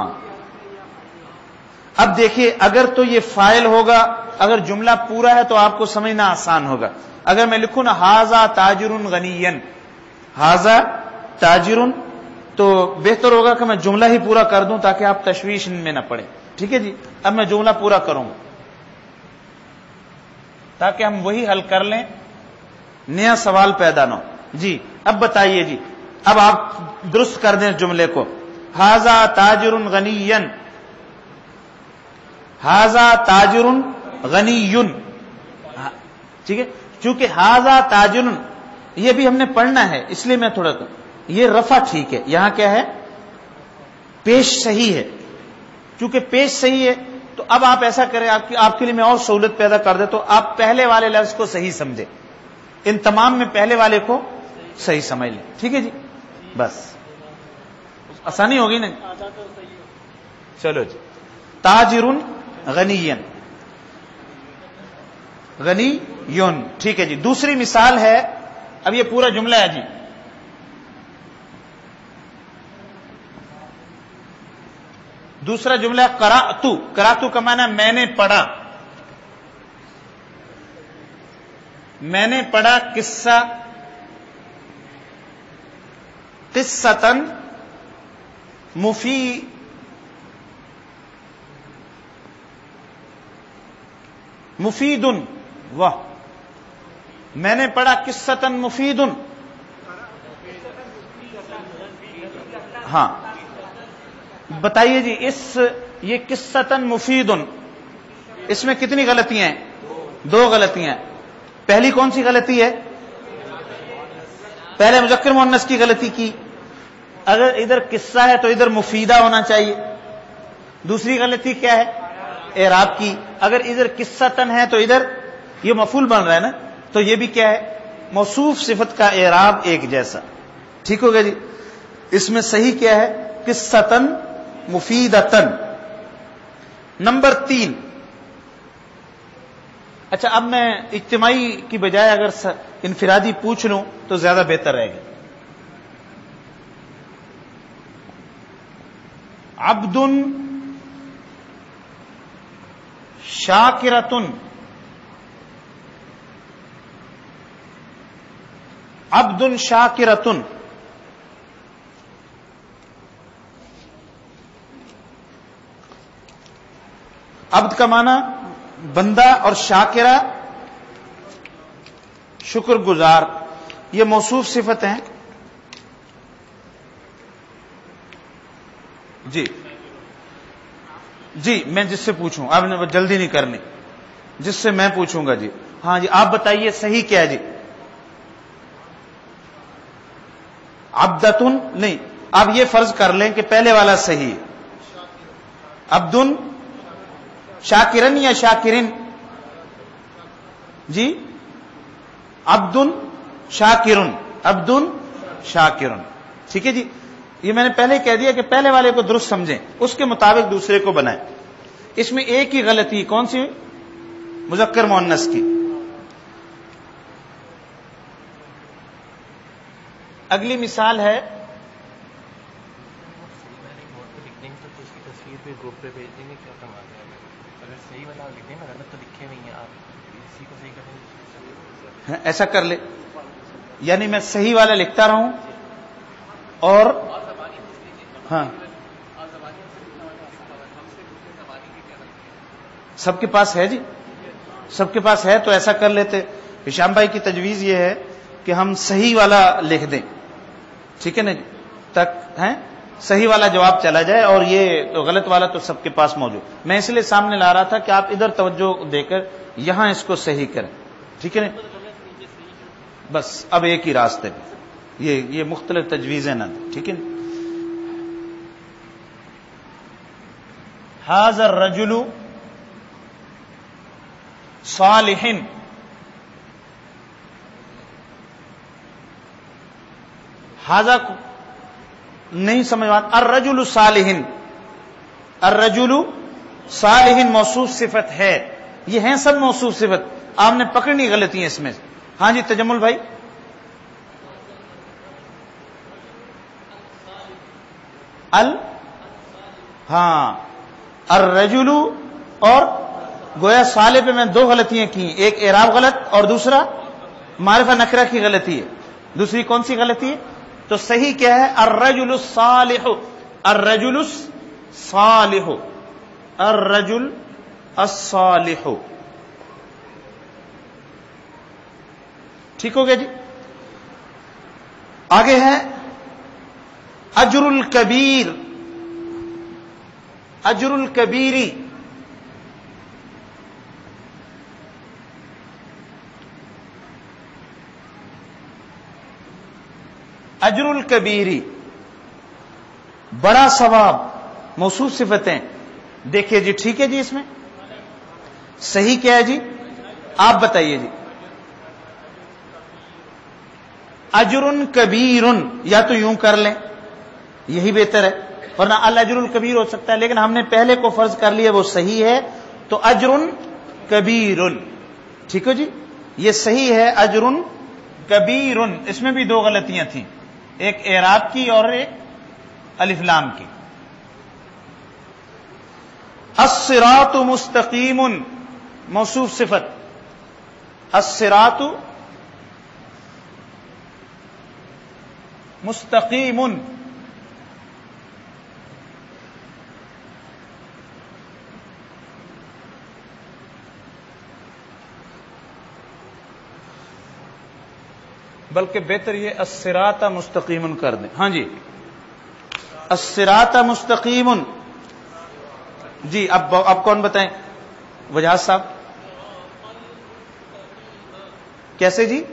اب دیکھیے اگر تو یہ فاعل ہوگا، اگر جملہ پورا ہے تو آپ کو سمجھنا آسان ہوگا. اگر میں لکھوں نا ھذا تاجر غنین، ھذا تاجر، تو بہتر ہوگا کہ میں جملہ ہی پورا کر دوں تاکہ آپ تشویش میں نہ پڑے. ٹھیک ہے جی، اب میں جملہ پورا کروں گا تاکہ ہم وہی حل کر لیں، نیا سوال پیدا نہ ہو. جی اب بتائیے جی، اب آپ درست کر دیں جملے کو. ھذا تاجر غنین، ھذا تاجر غنی. ٹھیک ہے، چونکہ ھذا تاجر یہ بھی ہم نے پڑھنا ہے اس لیے میں تھوڑا یہ رفع ٹھیک ہے. یہاں کیا ہے؟ پیش صحیح ہے. چونکہ پیش صحیح ہے تو اب آپ ایسا کریں، آپ کے لیے میں اور سہولت پیدا کر دے تو آپ پہلے والے لفظ کو صحیح سمجھیں، ان تمام میں پہلے والے کو صحیح سمجھ لیں. ٹھیک ہے جی، بس آسانی ہوگی نا. چلو جی، تاجر غنین، غنی یون. ٹھیک ہے جی. دوسری مثال ہے، اب یہ پورا جملہ ہے جی. دوسرا جملہ ہے قرأتو. قرأتو کا معنی میں نے پڑھا. میں نے پڑھا قصہ، قصتن مفیدن. واہ، میں نے پڑھا قصتن مفیدن. ہاں بتائیے جی، یہ قصتن مفیدن اس میں کتنی غلطیاں ہیں؟ 2 غلطیاں ہیں. پہلی کون سی غلطی ہے؟ پہلے مذکر مؤنث کی غلطی کی، اگر ادھر قصہ ہے تو ادھر مفیدہ ہونا چاہیے. دوسری غلطی کیا ہے؟ اعراب کی. اگر ادھر قصتن ہے تو ادھر یہ مفعول بن رہا ہے نا، تو یہ بھی کیا ہے؟ موصوف صفت کا اعراب ایک جیسا. ٹھیک ہوگا جی. اس میں صحیح کیا ہے؟ قصتن مفیدتن. نمبر 3. اچھا اب میں اجتماعی کی بجائے اگر انفرادی پوچھ لوں تو زیادہ بہتر رہے گا. عبد شاکرتن. عبد شاکرتن. عبد کا معنی بندہ اور شاکرہ شکر گزار، یہ موصوف صفت ہیں. جی جی میں جس سے پوچھوں، آپ نے جلدی نہیں کرنی، جس سے میں پوچھوں گا. جی ہاں جی آپ بتائیے صحیح کیا ہے؟ جی عبدتن نہیں، آپ یہ فرض کر لیں کہ پہلے والا صحیح ہے. عبدن شاکرن یا شاکرن؟ جی عبدن شاکرن، عبدن شاکرن. ٹھیک ہے جی. یہ میں نے پہلے کہہ دیا کہ پہلے والے کو درست سمجھیں، اس کے مطابق دوسرے کو بنائیں. اس میں ایک ہی غلطی، کون سی؟ مذکر مؤنث کی. اگلی مثال ہے گروپ پہ بھیج دیں گے، کیا کما دیں گے. اگر صحیح والا لکھ دیں نا، غلط تو لکھے نہیں ہیں آپ، اسی کو صحیح کریں. ایسا کر لے. یعنی میں صحیح والا لکھتا رہوں اور ہاں سب کے پاس ہے جی، سب کے پاس ہے تو ایسا کر لیتے. ہشام بھائی کی تجویز یہ ہے کہ ہم صحیح والا لکھ دیں، ٹھیک ہے نا جی، تک ہیں صحیح والا جواب چلا جائے اور یہ تو غلط والا تو سب کے پاس موجود. میں اس لیے سامنے لا رہا تھا کہ آپ ادھر توجہ دے کر یہاں اس کو صحیح کریں، ٹھیک ہے نا. بس اب ایک ہی راستے پہ یہ مختلف تجویزیں نہ دیں، ٹھیک ہے نا. ھذا الرجل صالح، ھذا نہیں سمجھ بات. الرجل صالح، الرجل صالح موصوف صفت ہے، یہ ہیں سب موصوف صفت، آپ نے پکڑنی غلطی ہے اس میں. ہاں جی تجمل بھائی. ہاں الرجل اور گویا صالح پہ میں دو غلطیاں کی، ایک اعراب غلط اور دوسرا معرفہ نکرہ کی غلطی ہے. دوسری کون سی غلطی ہے؟ تو صحیح کیا ہے؟ الرجل الصالح، الرجل الصالح، الرجل الصالح. ٹھیک ہو گیا جی. آگے ہے اجر الکبیر، اجر الکبیری. اجر الکبیری بڑا ثواب، موصوف صفتیں. دیکھیے جی ٹھیک ہے جی، اس میں صحیح کیا ہے جی آپ بتائیے جی. اجر کبیر، یا تو یوں کر لیں یہی بہتر ہے، ورنہ الاجر الکبیر ہو سکتا ہے، لیکن ہم نے پہلے کو فرض کر لیا وہ صحیح ہے تو اجر کبیر. ٹھیک ہو جی، یہ صحیح ہے اجر کبیر. اس میں بھی دو غلطیاں تھیں، ایک اعراب کی اور ایک الف لام کی. الصراط مستقیم موصوف صفت، الصراط مستقیم. بلکہ بہتر یہ الصراط مستقیم کر دیں. ہاں جی الصراط مستقیم. جی اب کون بتائیں؟ وجاہت صاحب کیسے جی؟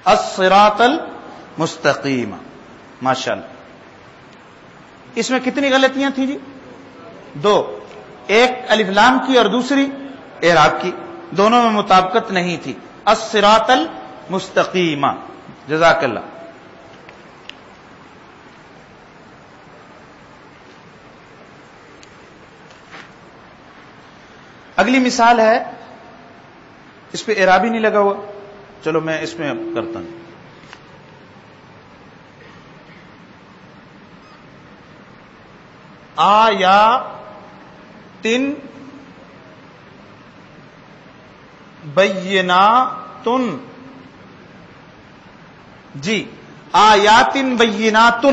الصراط المستقیم. ماشاءاللہ. اس میں کتنی غلطیاں تھیں جی؟ دو، ایک الف لام کی اور دوسری اعراب کی، دونوں میں مطابقت نہیں تھی. الصراط المستقیم. جزاک اللہ. اگلی مثال ہے، اس پہ اعراب ہی نہیں لگا ہوا، چلو میں اس میں اب کرتا ہوں. آیات بینات. جی آیات بینات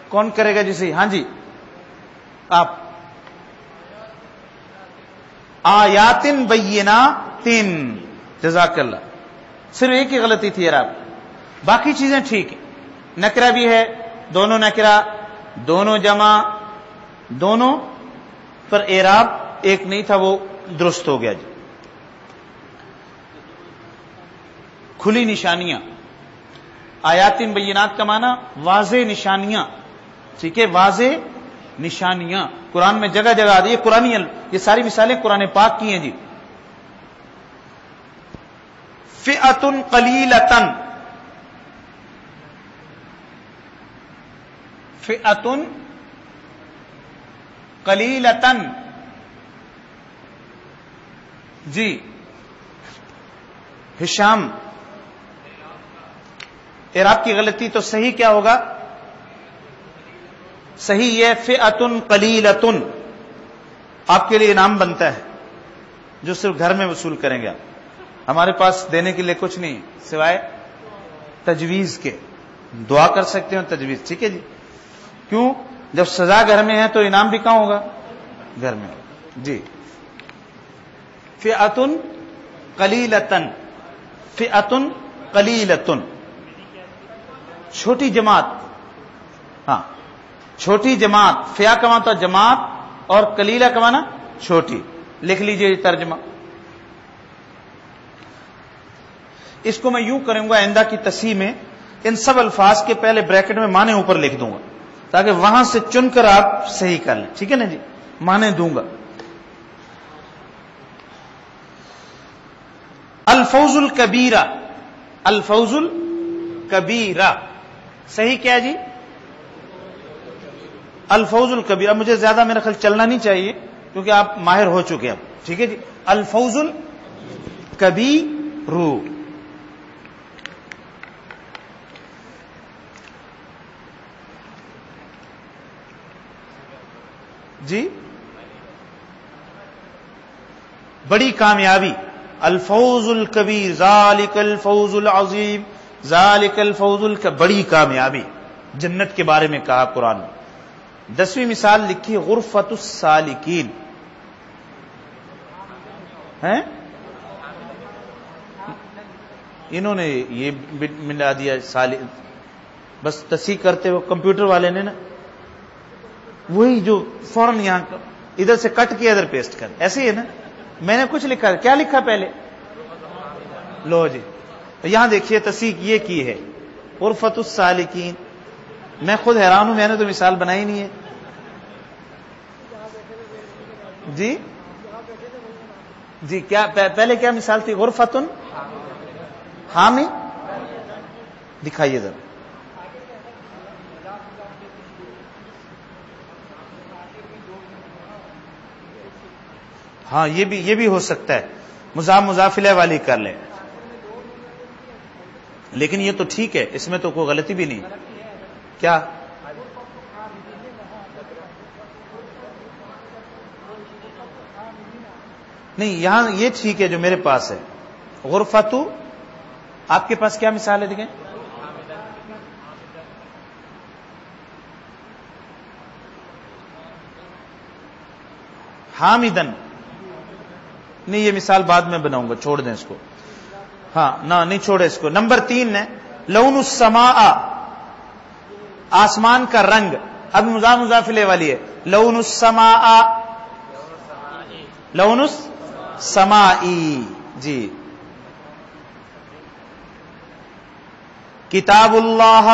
کون کرے گا جی صحیح؟ ہاں جی آپ. آیات بینات. جزاک اللہ. صرف ایک ہی غلطی تھی اعراب، باقی چیزیں ٹھیک ہیں. نکرہ بھی ہے، دونوں نکرہ، دونوں جمع، دونوں پر اعراب ایک نہیں تھا، وہ درست ہو گیا جی. کھلی نشانیاں. آیات بینات کا معنی واضح نشانیاں، ٹھیک ہے، واضح نشانیاں. قرآن میں جگہ جگہ آ رہی ہے قرآنی، یہ ساری مثالیں قرآن پاک کی ہیں جی. فئۃ قلیلۃ، فئۃ قلیلۃ. جی ہشام اعراب کی غلطی تو صحیح کیا ہوگا؟ صحیح یہ فئۃ قلیلۃ. آپ کے لیے انعام بنتا ہے. جو صرف گھر میں وصول کریں گے آپ. ہمارے پاس دینے کے لیے کچھ نہیں سوائے تجویز کے. دعا کر سکتے ہیں تجویز, ٹھیک ہے جی. کیوں؟ جب سزا گھر میں ہے تو انعام بھی کہاں ہوگا؟ گھر میں ہوگا جی. فئۃ قلیلۃ, فئۃ قلیلۃ, چھوٹی جماعت. ہاں چھوٹی جماعت, فیا کا معنی جماعت اور قلیلہ کا معنی چھوٹی. لکھ لیجئے یہ ترجمہ. اس کو میں یوں کروں گا آئندہ کی تصحیح میں, ان سب الفاظ کے پہلے بریکٹ میں معنی اوپر لکھ دوں گا تاکہ وہاں سے چن کر آپ صحیح کر لیں, ٹھیک ہے نا جی. معنی دوں گا. الفوز الکبیرہ, الفوز الکبیرہ صحیح کیا جی؟ الفوز الکبیر. اب مجھے زیادہ میرا خیال چلنا نہیں چاہیے کیونکہ آپ ماہر ہو چکے ہیں اب, ٹھیک ہے جی. الفوز الکبیر جی, بڑی کامیابی. الفوز الکبیر, ذالک الفوز العظیم, ذالک الفوز بڑی کامیابی. جنت کے بارے میں کہا قرآن میں. 10ویں مثال لکھی غرفۃ السالکین. ہیں انہوں نے یہ ملا دیا بس تصحیح کرتے ہو کمپیوٹر والے نے نا, وہی جو فوراً یہاں ادھر سے کٹ کے ادھر پیسٹ کر, ایسے ہی ہے نا. میں نے کچھ لکھا, کیا لکھا پہلے؟ لو جی یہاں دیکھیے تصحیح یہ کی ہے غرفۃ السالکین. میں خود حیران ہوں, میں نے تو مثال بنائی نہیں ہے جی. جی کیا پہلے کیا مثال تھی؟ غرفۃ حامی. دکھائیے ذرا. ہاں یہ بھی ہو سکتا ہے, مضاف مضاف الیہ والی کر لیں, لیکن یہ تو ٹھیک ہے, اس میں تو کوئی غلطی بھی نہیں. کیا؟ نہیں یہاں یہ ٹھیک ہے جو میرے پاس ہے. غرفۃ, آپ کے پاس کیا مثال ہے دیکھیں؟ حامدن. نہیں یہ مثال بعد میں بناؤں گا, چھوڑ دیں اس کو. ہاں نہ نہیں چھوڑے اس کو. نمبر 3 ہے لون السماء, آسمان کا رنگ. اب مضاف مضاف الیہ والی ہے. لون السماء, لون السماء جی. کتاب اللہ,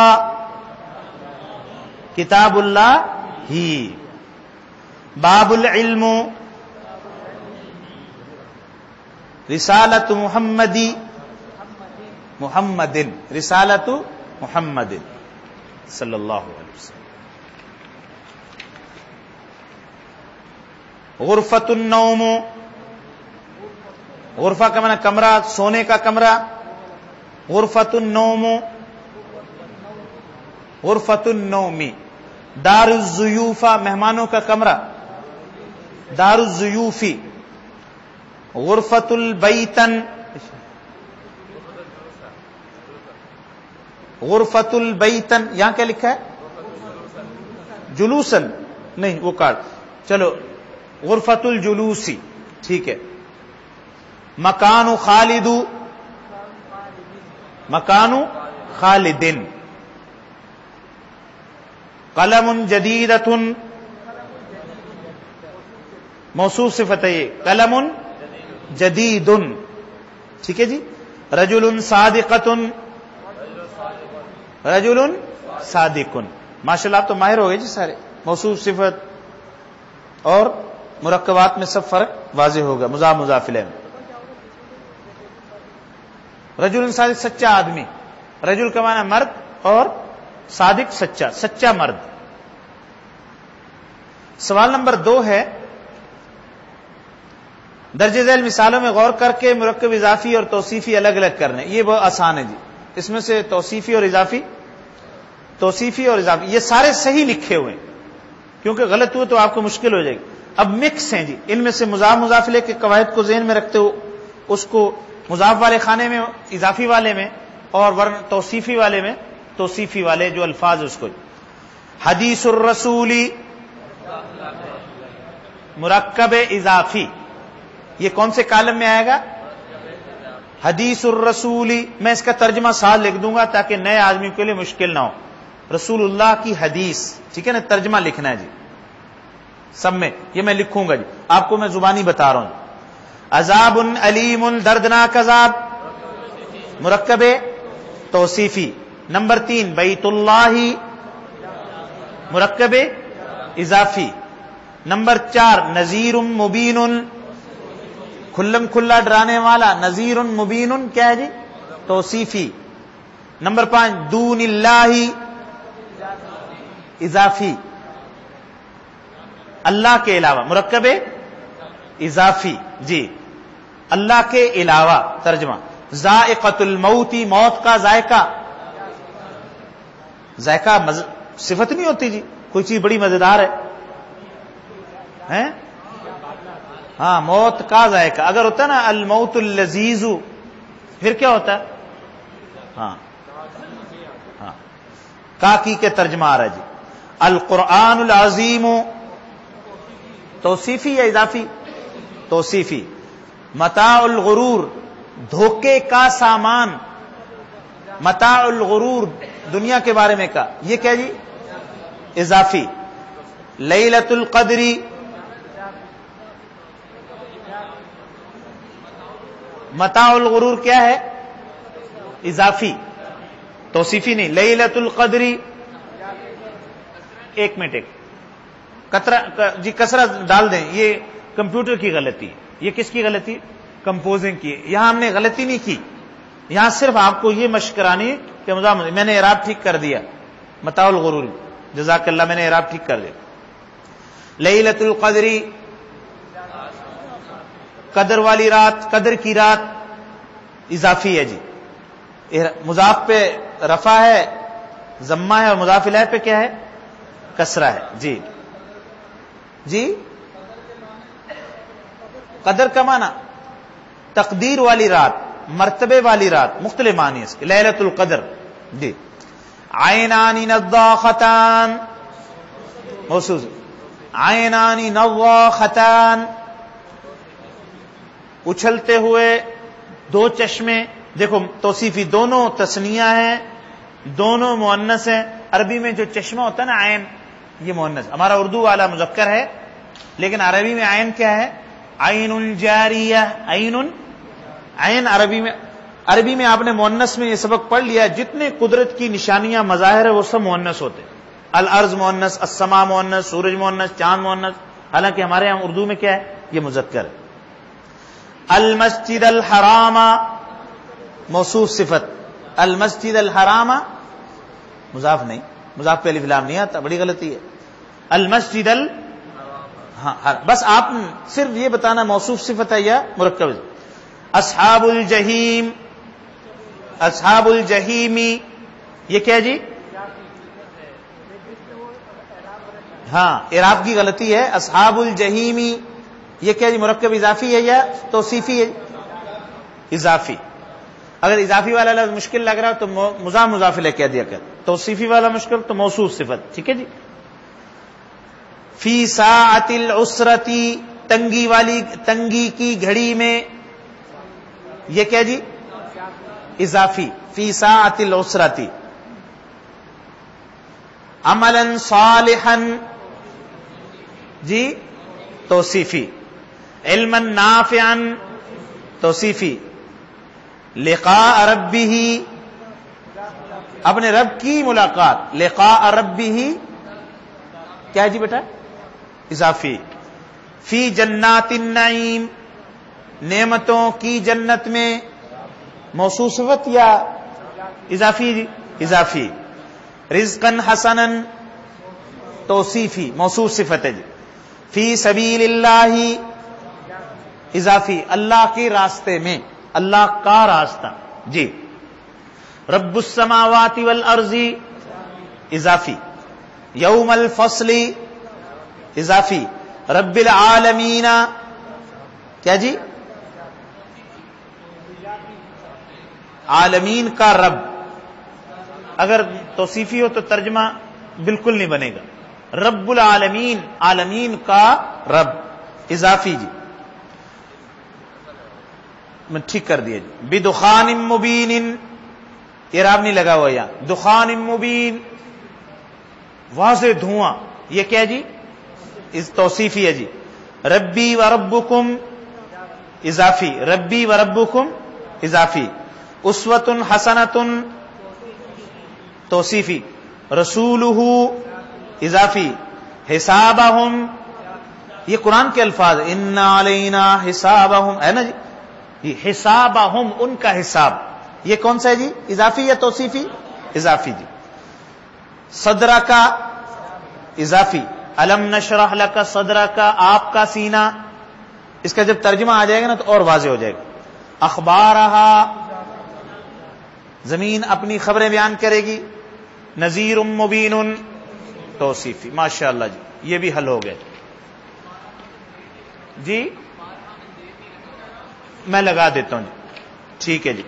کتاب اللہ ہی. باب العلم, رسالت محمدی, محمد, رسالت محمد صلی اللہ علیہ وسلم. غرفۃ النوم, غرفہ کا معنی کمرہ, سونے کا کمرہ. غرفۃ النوم, غرفۃ النوم. دار الضیوف, مہمانوں کا کمرہ, دار الضیوفی. غرفۃ البیتن, غرفۃ البیتن. یہاں کیا لکھا ہے؟ جلوسن, نہیں وہ کاٹ, چلو غرفۃ الجلوسی, ٹھیک ہے. مکان خالد, مکان خالد. قلم جدیدۃ, موصوف صفت ہے یہ, قلم جدید, ٹھیک ہے جی. رجل صادقۃ, رجل صادق. ماشاءاللہ آپ تو ماہر ہو گئے جی سارے. موصوف صفت اور مرکبات میں سب فرق واضح ہوگا. مضاف مضاف الیہ. رجل صادق, سچا آدمی. رجل کا معنی مرد اور صادق سچا, سچا مرد. سوال نمبر 2 ہے درج ذیل مثالوں میں غور کر کے مرکب اضافی اور توصیفی الگ الگ کرنے. یہ بہت آسان ہے جی. اس میں سے توصیفی اور اضافی, توصیفی اور اضافی یہ سارے صحیح لکھے ہوئے ہیں, کیونکہ غلط ہوئے تو آپ کو مشکل ہو جائے گی. اب مکس ہیں جی، ان میں سے مضاف مضاف الیہ کے قواعد کو ذہن میں رکھتے ہو اس کو مضاف والے خانے میں، اضافی والے میں، اور ورنہ توصیفی والے میں، توصیفی والے جو الفاظ اس کو حدیث الرسولی مرکب اضافی، یہ کون سے کالم میں آئے گا؟ حدیث الرسولی. میں اس کا ترجمہ ساتھ لکھ دوں گا تاکہ نئے آدمی کے لیے مشکل نہ ہو. رسول اللہ کی حدیث، ٹھیک ہے نا، ترجمہ لکھنا ہے جی سب میں، یہ میں لکھوں گا جی، آپ کو میں زبانی بتا رہا ہوں. عذاب علیم، دردناک عذاب، مرکب توصیفی. نمبر 3 بیت اللہ، مرکب اضافی. نمبر 4 نذیر مبین، کھلم کھلا ڈرانے والا، نذیر مبین کیا ہے جی؟ توصیفی. نمبر 5 دون اللہ، اضافی، اللہ کے علاوہ، مرکب اضافی جی، اللہ کے علاوہ. ترجمہ ذائقۃ الموت، موت کا ذائقہ. ذائقہ صفت نہیں ہوتی جی، کوئی چیز بڑی مزیدار ہے، ہاں موت کا ذائقہ. اگر ہوتا ہے نا الموت اللذیذ، پھر کیا ہوتا ہے؟ ہاں ہاں کاکی کے ترجمہ آ رہا ہے جی. القرآن العظیم، توصیفی یا اضافی؟ توصیفی. متاع الغرور، دھوکے کا سامان. متاع الغرور، دنیا کے بارے میں کا، یہ کیا جی؟ اضافی. لیلۃ القدری، متاع الغرور کیا ہے؟ اضافی، توصیفی نہیں. لیلۃ القدری، ایک منٹ، جی کسرہ ڈال دیں، یہ کمپیوٹر کی غلطی. یہ کس کی غلطی؟ کمپوزنگ کی. یہاں ہم نے غلطی نہیں کی، یہاں صرف آپ کو یہ مشق کرانی کہ میں نے اعراب ٹھیک کر دیا. متاع الغرور، جزاک اللہ، میں نے اعراب ٹھیک کر دیا. لیلۃ القدری، قدر والی رات، قدر کی رات، اضافی ہے جی. مضاف پہ رفع ہے، ضمہ ہے، اور مضاف الیہ پہ کیا ہے؟ کسرہ ہے جی. جی قدر کا معنی تقدیر والی رات، مرتبے والی رات، مختلف معنی اس کے. لیلۃ القدر جی. عینان نضاختان، موصوف. عینان نضاختان، اچھلتے ہوئے دو چشمے. دیکھو توصیفی، دونوں تثنیہ ہیں، دونوں مؤنث ہیں. عربی میں جو چشمہ ہوتا ہے نا عین، یہ مؤنث. ہمارا اردو والا مذکر ہے، لیکن عربی میں عین کیا ہے؟ عین الجاریہ. عین عربی میں آپ نے مؤنث میں یہ سبق پڑھ لیا، جتنے قدرت کی نشانیاں مظاہر ہے وہ سب مؤنث ہوتے. الارض مؤنث، السماء مؤنث، سورج مؤنث، چاند مؤنث. حالانکہ ہمارے یہاں اردو میں کیا ہے؟ یہ مذکر ہے. المسجد الحرام، موصوف صفت. المسجد الحرام، مضاف نہیں، مضاف پہ الف لام نہیں آتا، بڑی غلطی ہے. المسجد ہاں بس آپ صرف یہ بتانا موصوف صفت ہے یا مرکب. اصحاب الجحیم، اصحاب الجحیمی، یہ کیا جی؟ ہاں اعراب کی غلطی ہے. اصحاب الجحیمی، یہ کیا جی؟ مرکب اضافی ہے یا توصیفی ہے؟ اضافی. اگر اضافی والا لفظ مشکل لگ رہا ہو تو مضاف مضاف الیہ کہہ دیا کر. توصیفی والا مشکل تو موصوف صفت. ٹھیک ہے جی. فی ساعۃ العسرتی، تنگی کی گھڑی میں، یہ کیا جی؟ اضافی. فی ساعۃ العسرتی. عملا صالحا جی، توصیفی. علما نافعا، توصیفی. لقاء ربہ، اپنے رب کی ملاقات. لقاء ربہ کیا ہے جی بیٹا؟ اضافی. فی جنات النعیم، نعمتوں کی جنت میں، موصوف صفت یا اضافی جی؟ اضافی. رزقا حسنا، توصیفی، موصوف صفت ہے جی. فی سبیل اللہ، اضافی، اللہ کے راستے میں، اللہ کا راستہ جی. رب السماوات والارض، اضافی. یوم الفصل، اضافی. رب العالمین کیا جی؟ عالمین کا رب. اگر توصیفی ہو تو ترجمہ بالکل نہیں بنے گا. رب العالمین، عالمین کا رب. اضافی جی میں ٹھیک کر دیا جی. بدخان مبین، اعراب نہیں لگا ہوا یہاں. دخان مبین واضح دھواں، یہ کیا جی؟ اس توصیفی ہے جی. ربی و ربکم اضافی، ربی و ربکم اضافی. اسوۃ حسنۃ توصیفی. رسولہ اضافی. حسابہم یہ قرآن کے الفاظ، ان علینا حسابہم ہے نا جی. یہ حسابہم ان کا حساب، یہ کون سا ہے جی؟ اضافی یا توصیفی؟ اضافی جی. صدرہ کا اضافی. الم نشرح لک صدرک آپ کا سینہ. اس کا جب ترجمہ آ جائے گا نا تو اور واضح ہو جائے گا. اخبارہا زمین اپنی خبریں بیان کرے گی. نذیر مبین توصیفی. ماشاء اللہ جی یہ بھی حل ہو گئے جی. میں لگا دیتا ہوں جی. ٹھیک ہے جی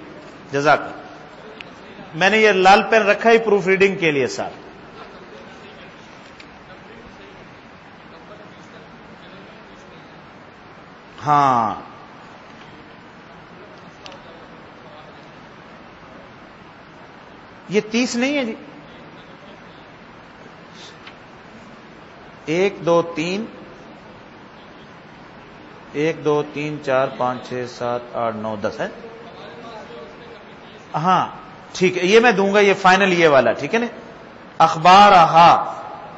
جزاک اللہ. میں نے یہ لال پین رکھا ہی پروف ریڈنگ کے لیے صاحب. ہاں یہ 30 نہیں ہے جی. 1 2 3 1 2 3 4 5 6 7 8 9 10 ہے. ہاں ٹھیک ہے یہ میں دوں گا. یہ فائنل یہ والا ٹھیک ہے نا. اخبارہا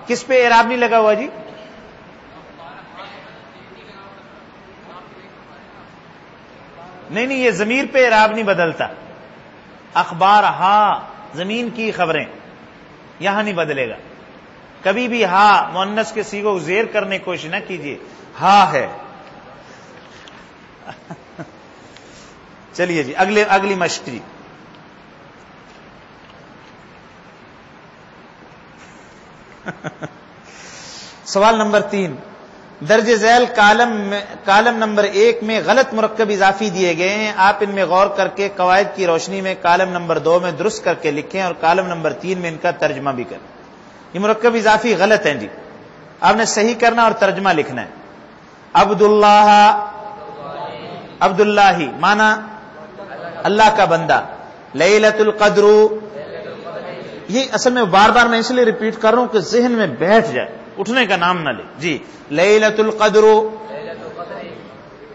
کس پہ اعراب نہیں لگا ہوا جی؟ نہیں یہ ضمیر پہ اعراب نہیں بدلتا. اخبارہا زمین کی خبریں، یہاں نہیں بدلے گا کبھی بھی. ہاں مؤنث کے صیغوں کو زیر کرنے کی کوشش نہ کیجیے. ہاں ہے. چلیے جی اگلی مشق جی. سوال نمبر 3. درج ذیل کالم نمبر 1 میں غلط مرکب اضافی دیے گئے ہیں. آپ ان میں غور کر کے قواعد کی روشنی میں کالم نمبر 2 میں درست کر کے لکھیں اور کالم نمبر 3 میں ان کا ترجمہ بھی کریں. یہ مرکب اضافی غلط ہیں جی. آپ نے صحیح کرنا اور ترجمہ لکھنا ہے. عبداللہ مانا اللہ کا بندہ. لیلۃ القدر یہ اصل میں بار بار میں اس لیے ریپیٹ کر رہا ہوں کہ ذہن میں بیٹھ جائے، اٹھنے کا نام نہ لے جی. لیلۃ القدر.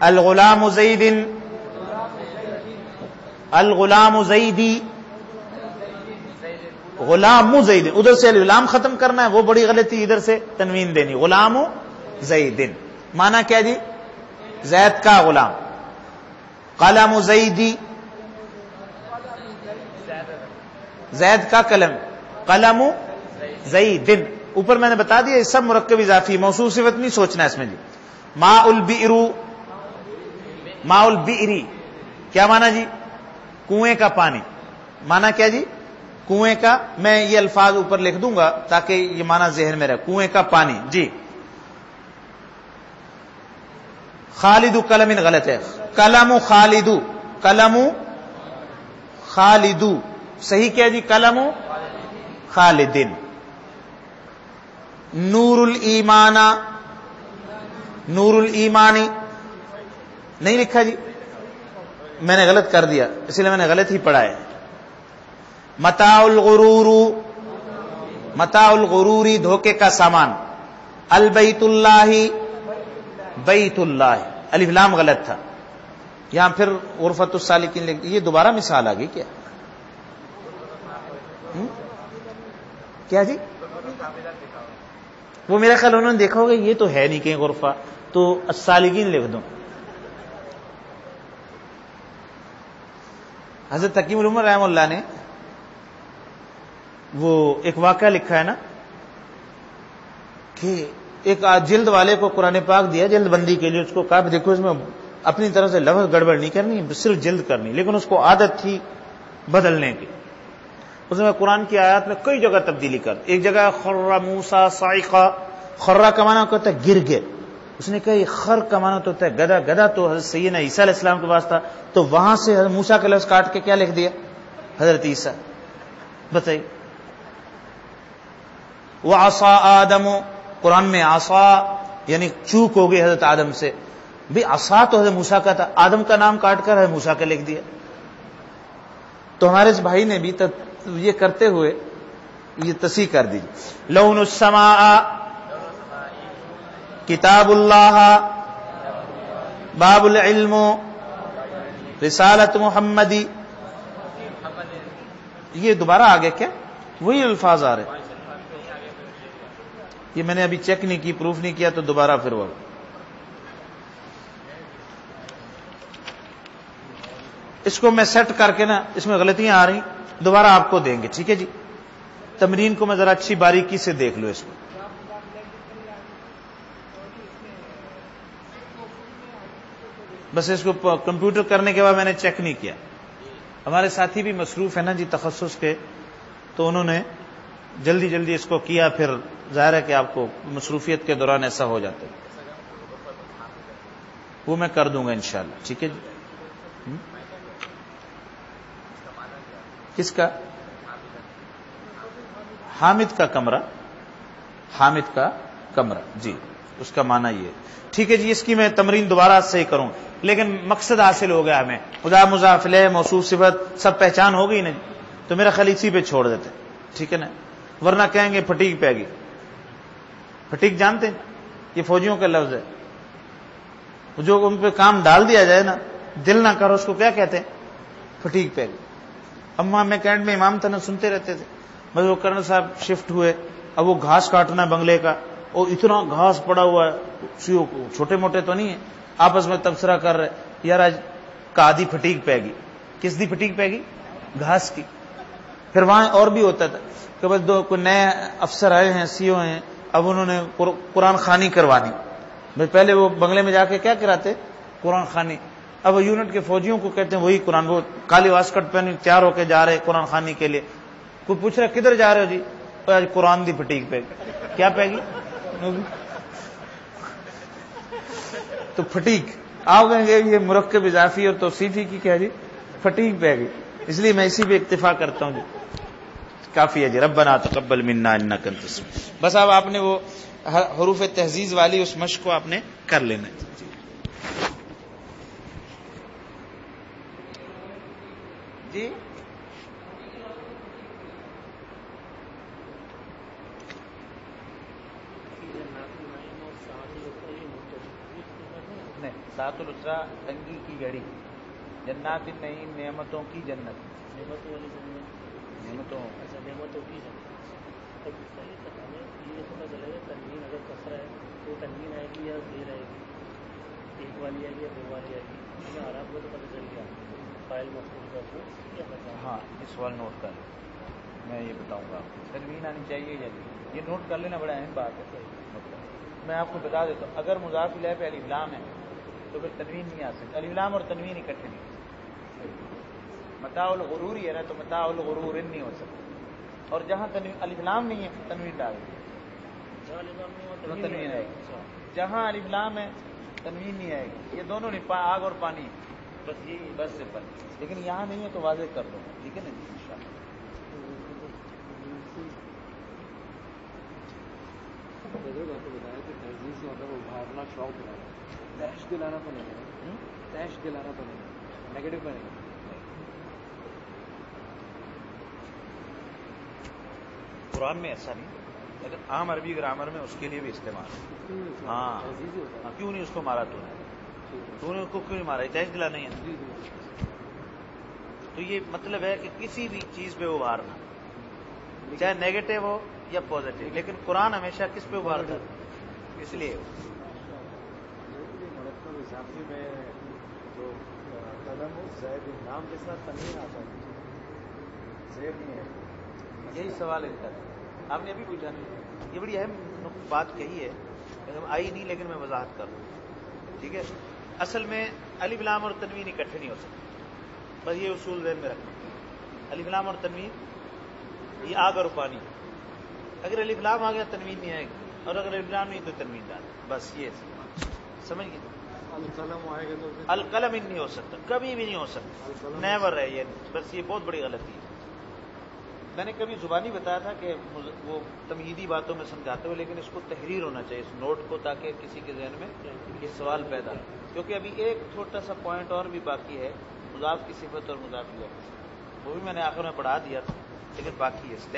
الغلام زید، الغلام زیدی، غلام زید. ادھر سے غلام ختم کرنا ہے وہ بڑی غلطی، ادھر سے تنوین دینی. غلام زید مانا کیا جی؟ زید کا غلام. قلم زیدی زید کا قلم. قلم زید اوپر میں نے بتا دیا یہ سب مرکب اضافی. موصوف صفت نہیں سوچنا اس میں جی. ماء البئر، ماء البئر کیا مانا جی؟ کنویں کا پانی. مانا کیا جی؟ کنویں کا. میں یہ الفاظ اوپر لکھ دوں گا تاکہ یہ مانا ذہن میں رہے. کنویں کا پانی جی. خالد قلم غلط ہے. قلم خالد، قلم خالد صحیح کیا جی؟ قلم خالدن. نور الایمان، نور الایمانی نہیں لکھا جی، میں نے غلط کر دیا اس لیے میں نے غلط ہی پڑھا ہے. متاع الغرور، متاع الغروری دھوکے کا سامان. البیت اللہ، بیت اللہ الف لام غلط تھا. یہاں پھر غرفۃ السالکین لکھ. یہ دوبارہ مثال آ گئی کیا؟ کیا جی؟ وہ میرا خیال انہوں نے دیکھا ہوگا یہ تو ہے نہیں کہیں غرفہ، تو السالکین لکھ دوں. حضرت تقیم العمر رحمہ اللہ نے وہ ایک واقعہ لکھا ہے نا کہ ایک جلد والے کو قرآن پاک دیا جلد بندی کے لیے. اس کو کہا دیکھو اس میں اپنی طرف سے لفظ گڑبڑ نہیں کرنی، صرف جلد کرنی. لیکن اس کو عادت تھی بدلنے کی. اس میں قرآن کی آیات میں کئی جگہ تبدیلی کر. ایک جگہ خر موسیٰ صاعقہ. خرہ کا معنی کہتا ہے گر گئے، اس نے کہا یہ خر کا معنی تو ہوتا ہے گدھا، گدھا تو حضرت سیدنا عیسیٰ علیہ السلام کے پاس تھا، تو وہاں سے حضرت موسیٰ کا لفظ کاٹ کے کیا لکھ دیا حضرت عیسیٰ؟ بتائیے. وعصا آدم، قرآن میں عصا یعنی چوک ہو گئی حضرت آدم سے. بھی عصا تو حضرت موسیٰ کا تھا، آدم کا نام کاٹ کر حضرت موسیٰ کا لکھ دیا. تو ہمارے اس بھائی نے بھی یہ کرتے ہوئے یہ تصحیح کر دی. لون السماء کتاب اللہ باب العلم رسالت محمدی. یہ دوبارہ آگے کیا وہی الفاظ آ رہے؟ یہ میں نے ابھی چیک نہیں کی، پروف نہیں کیا، تو دوبارہ پھر وہ اس کو میں سیٹ کر کے نا، اس میں غلطیاں آ رہی دوبارہ آپ کو دیں گے. ٹھیک ہے جی، تمرین کو میں ذرا اچھی باریکی سے دیکھ لو اس کو. بس اس کو کمپیوٹر کرنے کے بعد میں نے چیک نہیں کیا. ہمارے ساتھی بھی مصروف ہے نا جی تخصص کے، تو انہوں نے جلدی جلدی اس کو کیا، پھر ظاہر ہے کہ آپ کو مصروفیت کے دوران ایسا ہو جاتا ہے. وہ میں کر دوں گا انشاءاللہ. ٹھیک ہے جی. کس کا؟ حامد کا کمرہ. حامد کا کمرہ، جی اس کا معنی یہ. ٹھیک ہے جی، اس کی میں تمرین دوبارہ صحیح کروں، لیکن مقصد حاصل ہو گیا ہمیں. خدا مضاف الیہ موصوف صفت سب پہچان ہو گئی نا، تو میرا خیال اسی پہ چھوڑ دیتے. ٹھیک ہے نا، ورنہ کہیں گے پھٹیک پہ گی. پھٹیک جانتے ہیں؟ یہ فوجیوں کا لفظ ہے. جو ان پہ کام ڈال دیا جائے نا، دل نہ کرو، اس کو کیا کہتے ہیں؟ پھٹیک پہ گی. اما میں کینٹ میں امام تھا نا، سنتے رہتے تھے. بس وہ کرنل صاحب شفٹ ہوئے، اب وہ گھاس کاٹنا بنگلے کا، اور اتنا گھاس پڑا ہوا ہے، چھوٹے موٹے تو نہیں ہے، آپس میں تبصرہ کر رہے، یار آج کادی پھٹیک پہ گی. کس دی پھٹیک پہ گی؟ گھاس کی. پھر وہاں اور بھی ہوتا تھا کہ بس کوئی نئے افسر آئے ہیں، سی او ہیں، اب انہوں نے قرآن خوانی کروانی. بھائی پہلے وہ بنگلے میں جا کے کیا کراتے؟ قرآن خوانی. اب یونٹ کے فوجیوں کو کہتے ہیں وہی قرآن، وہ کالی واسکٹ پہنے تیار ہو کے جا رہے قرآن خوانی کے لیے. کوئی پوچھ رہا کدھر جا رہے ہو جی؟ آج قرآن دی پھٹیک پہ گی. کیا پہ گی؟ تو پھٹیک آؤ گے یہ مرکب اضافی اور توصیفی کی کہہ جی پھٹیک پہ گی. اس لیے میں اسی پہ اکتفا کرتا ہوں جی. کافی ہے جی. ربنا تقبل منا انک انت السمیع. بس اب آپ نے وہ حروف تہذیز والی اس مشق کو آپ نے کر لینا ہے. جی سات الاسرا تنگی کی گھڑی، جنات النعیم نعمتوں کی جنت. نعمتوں والی جنت، نعمتوں اچھا نعمتوں کی جنت. اب یہ پتہ چلے گا تنوین اگر کثرہ ہے تو تنوین آئے گی یا زیر آئے گی، ایک والی آئے گی یا دو والی آئے گی. آرام کو تو پتہ چل گیا فائل مفعول کا کو کیا پتہ. ہاں اس سوال نوٹ کر لیں، میں یہ بتاؤں گا. تنوین آنی چاہیے یا نہیں، یہ نوٹ کر لینا بڑا اہم بات ہے. میں آپ کو بتا دیتا ہوں، اگر مضاف الیہ پہ الف لام ہے تو پھر تنوین نہیں آ سکتی. الف لام اور تنوین اکٹھے نہیں. متاع الغرور ہے نا، تو متاع الغرور نہیں ہو سکتا. اور جہاں الف لام نہیں ہے تنوین ڈال دیں، تنوین آئے گی. جہاں الف لام ہے تنوین نہیں آئے گی. یہ دونوں نہیں، آگ اور پانی بس، یہی بس سے پر. لیکن یہاں نہیں ہے تو واضح کر دو. ٹھیک ہے نا جی، انشاءاللہ. آپ کو بتایا کہ تہذیب سے مطلب ابھارنا، شوق دلانا، تحش دلانا تو نہیں ہے. تحش دلانا تو نہیں ہے، نیگیٹو کا نہیں. قرآن میں ایسا نہیں، لیکن عام عربی گرامر میں اس کے لیے بھی استعمال ہے. ہاں کیوں نہیں اس کو مارا تو نے اس کو کیوں نہیں مارا؟ تحش دلا نہیں ہے. تو یہ مطلب ہے کہ کسی بھی چیز پہ ابھارنا، چاہے نیگیٹو ہو یا پازیٹو، لیکن قرآن ہمیشہ کس پہ ابھارتا ہے؟ اس لیے اضافی میں جو قدم زید نام کے ساتھ تنوین آتا ہے، زید نہیں ہے. یہی سوال ہے کا. آپ نے ابھی پوچھا نہیں، یہ بڑی اہم بات کہی ہے، آئی نہیں لیکن میں وضاحت کر رہا ہوں. ٹھیک ہے، اصل میں الف لام اور تنوین اکٹھے نہیں ہو سکتے. بس یہ اصول ذہن میں رکھنا. الف لام اور تنوین یہ آگ اور پانی. اگر الف لام آ گیا تنوین نہیں آئے گی، اور اگر الف لام نہیں تو تنوین ڈال. بس یہ سمجھ گئے؟ القلم آئے گا تو القلم ان نہیں ہو سکتا، کبھی بھی نہیں ہو سکتا، نیور ہے یہ، بس یہ بہت بڑی غلطی ہے۔ میں نے کبھی زبانی بتایا تھا کہ وہ تمہیدی باتوں میں سمجھاتے ہوئے، لیکن اس کو تحریر ہونا چاہیے اس نوٹ کو، تاکہ کسی کے ذہن میں یہ سوال پیدا ہو، کیونکہ ابھی ایک چھوٹا سا پوائنٹ اور بھی باقی ہے، مضاف کی صفت اور مضاف الیہ، وہ بھی میں نے آخر میں پڑھا دیا تھا، لیکن باقی ہے۔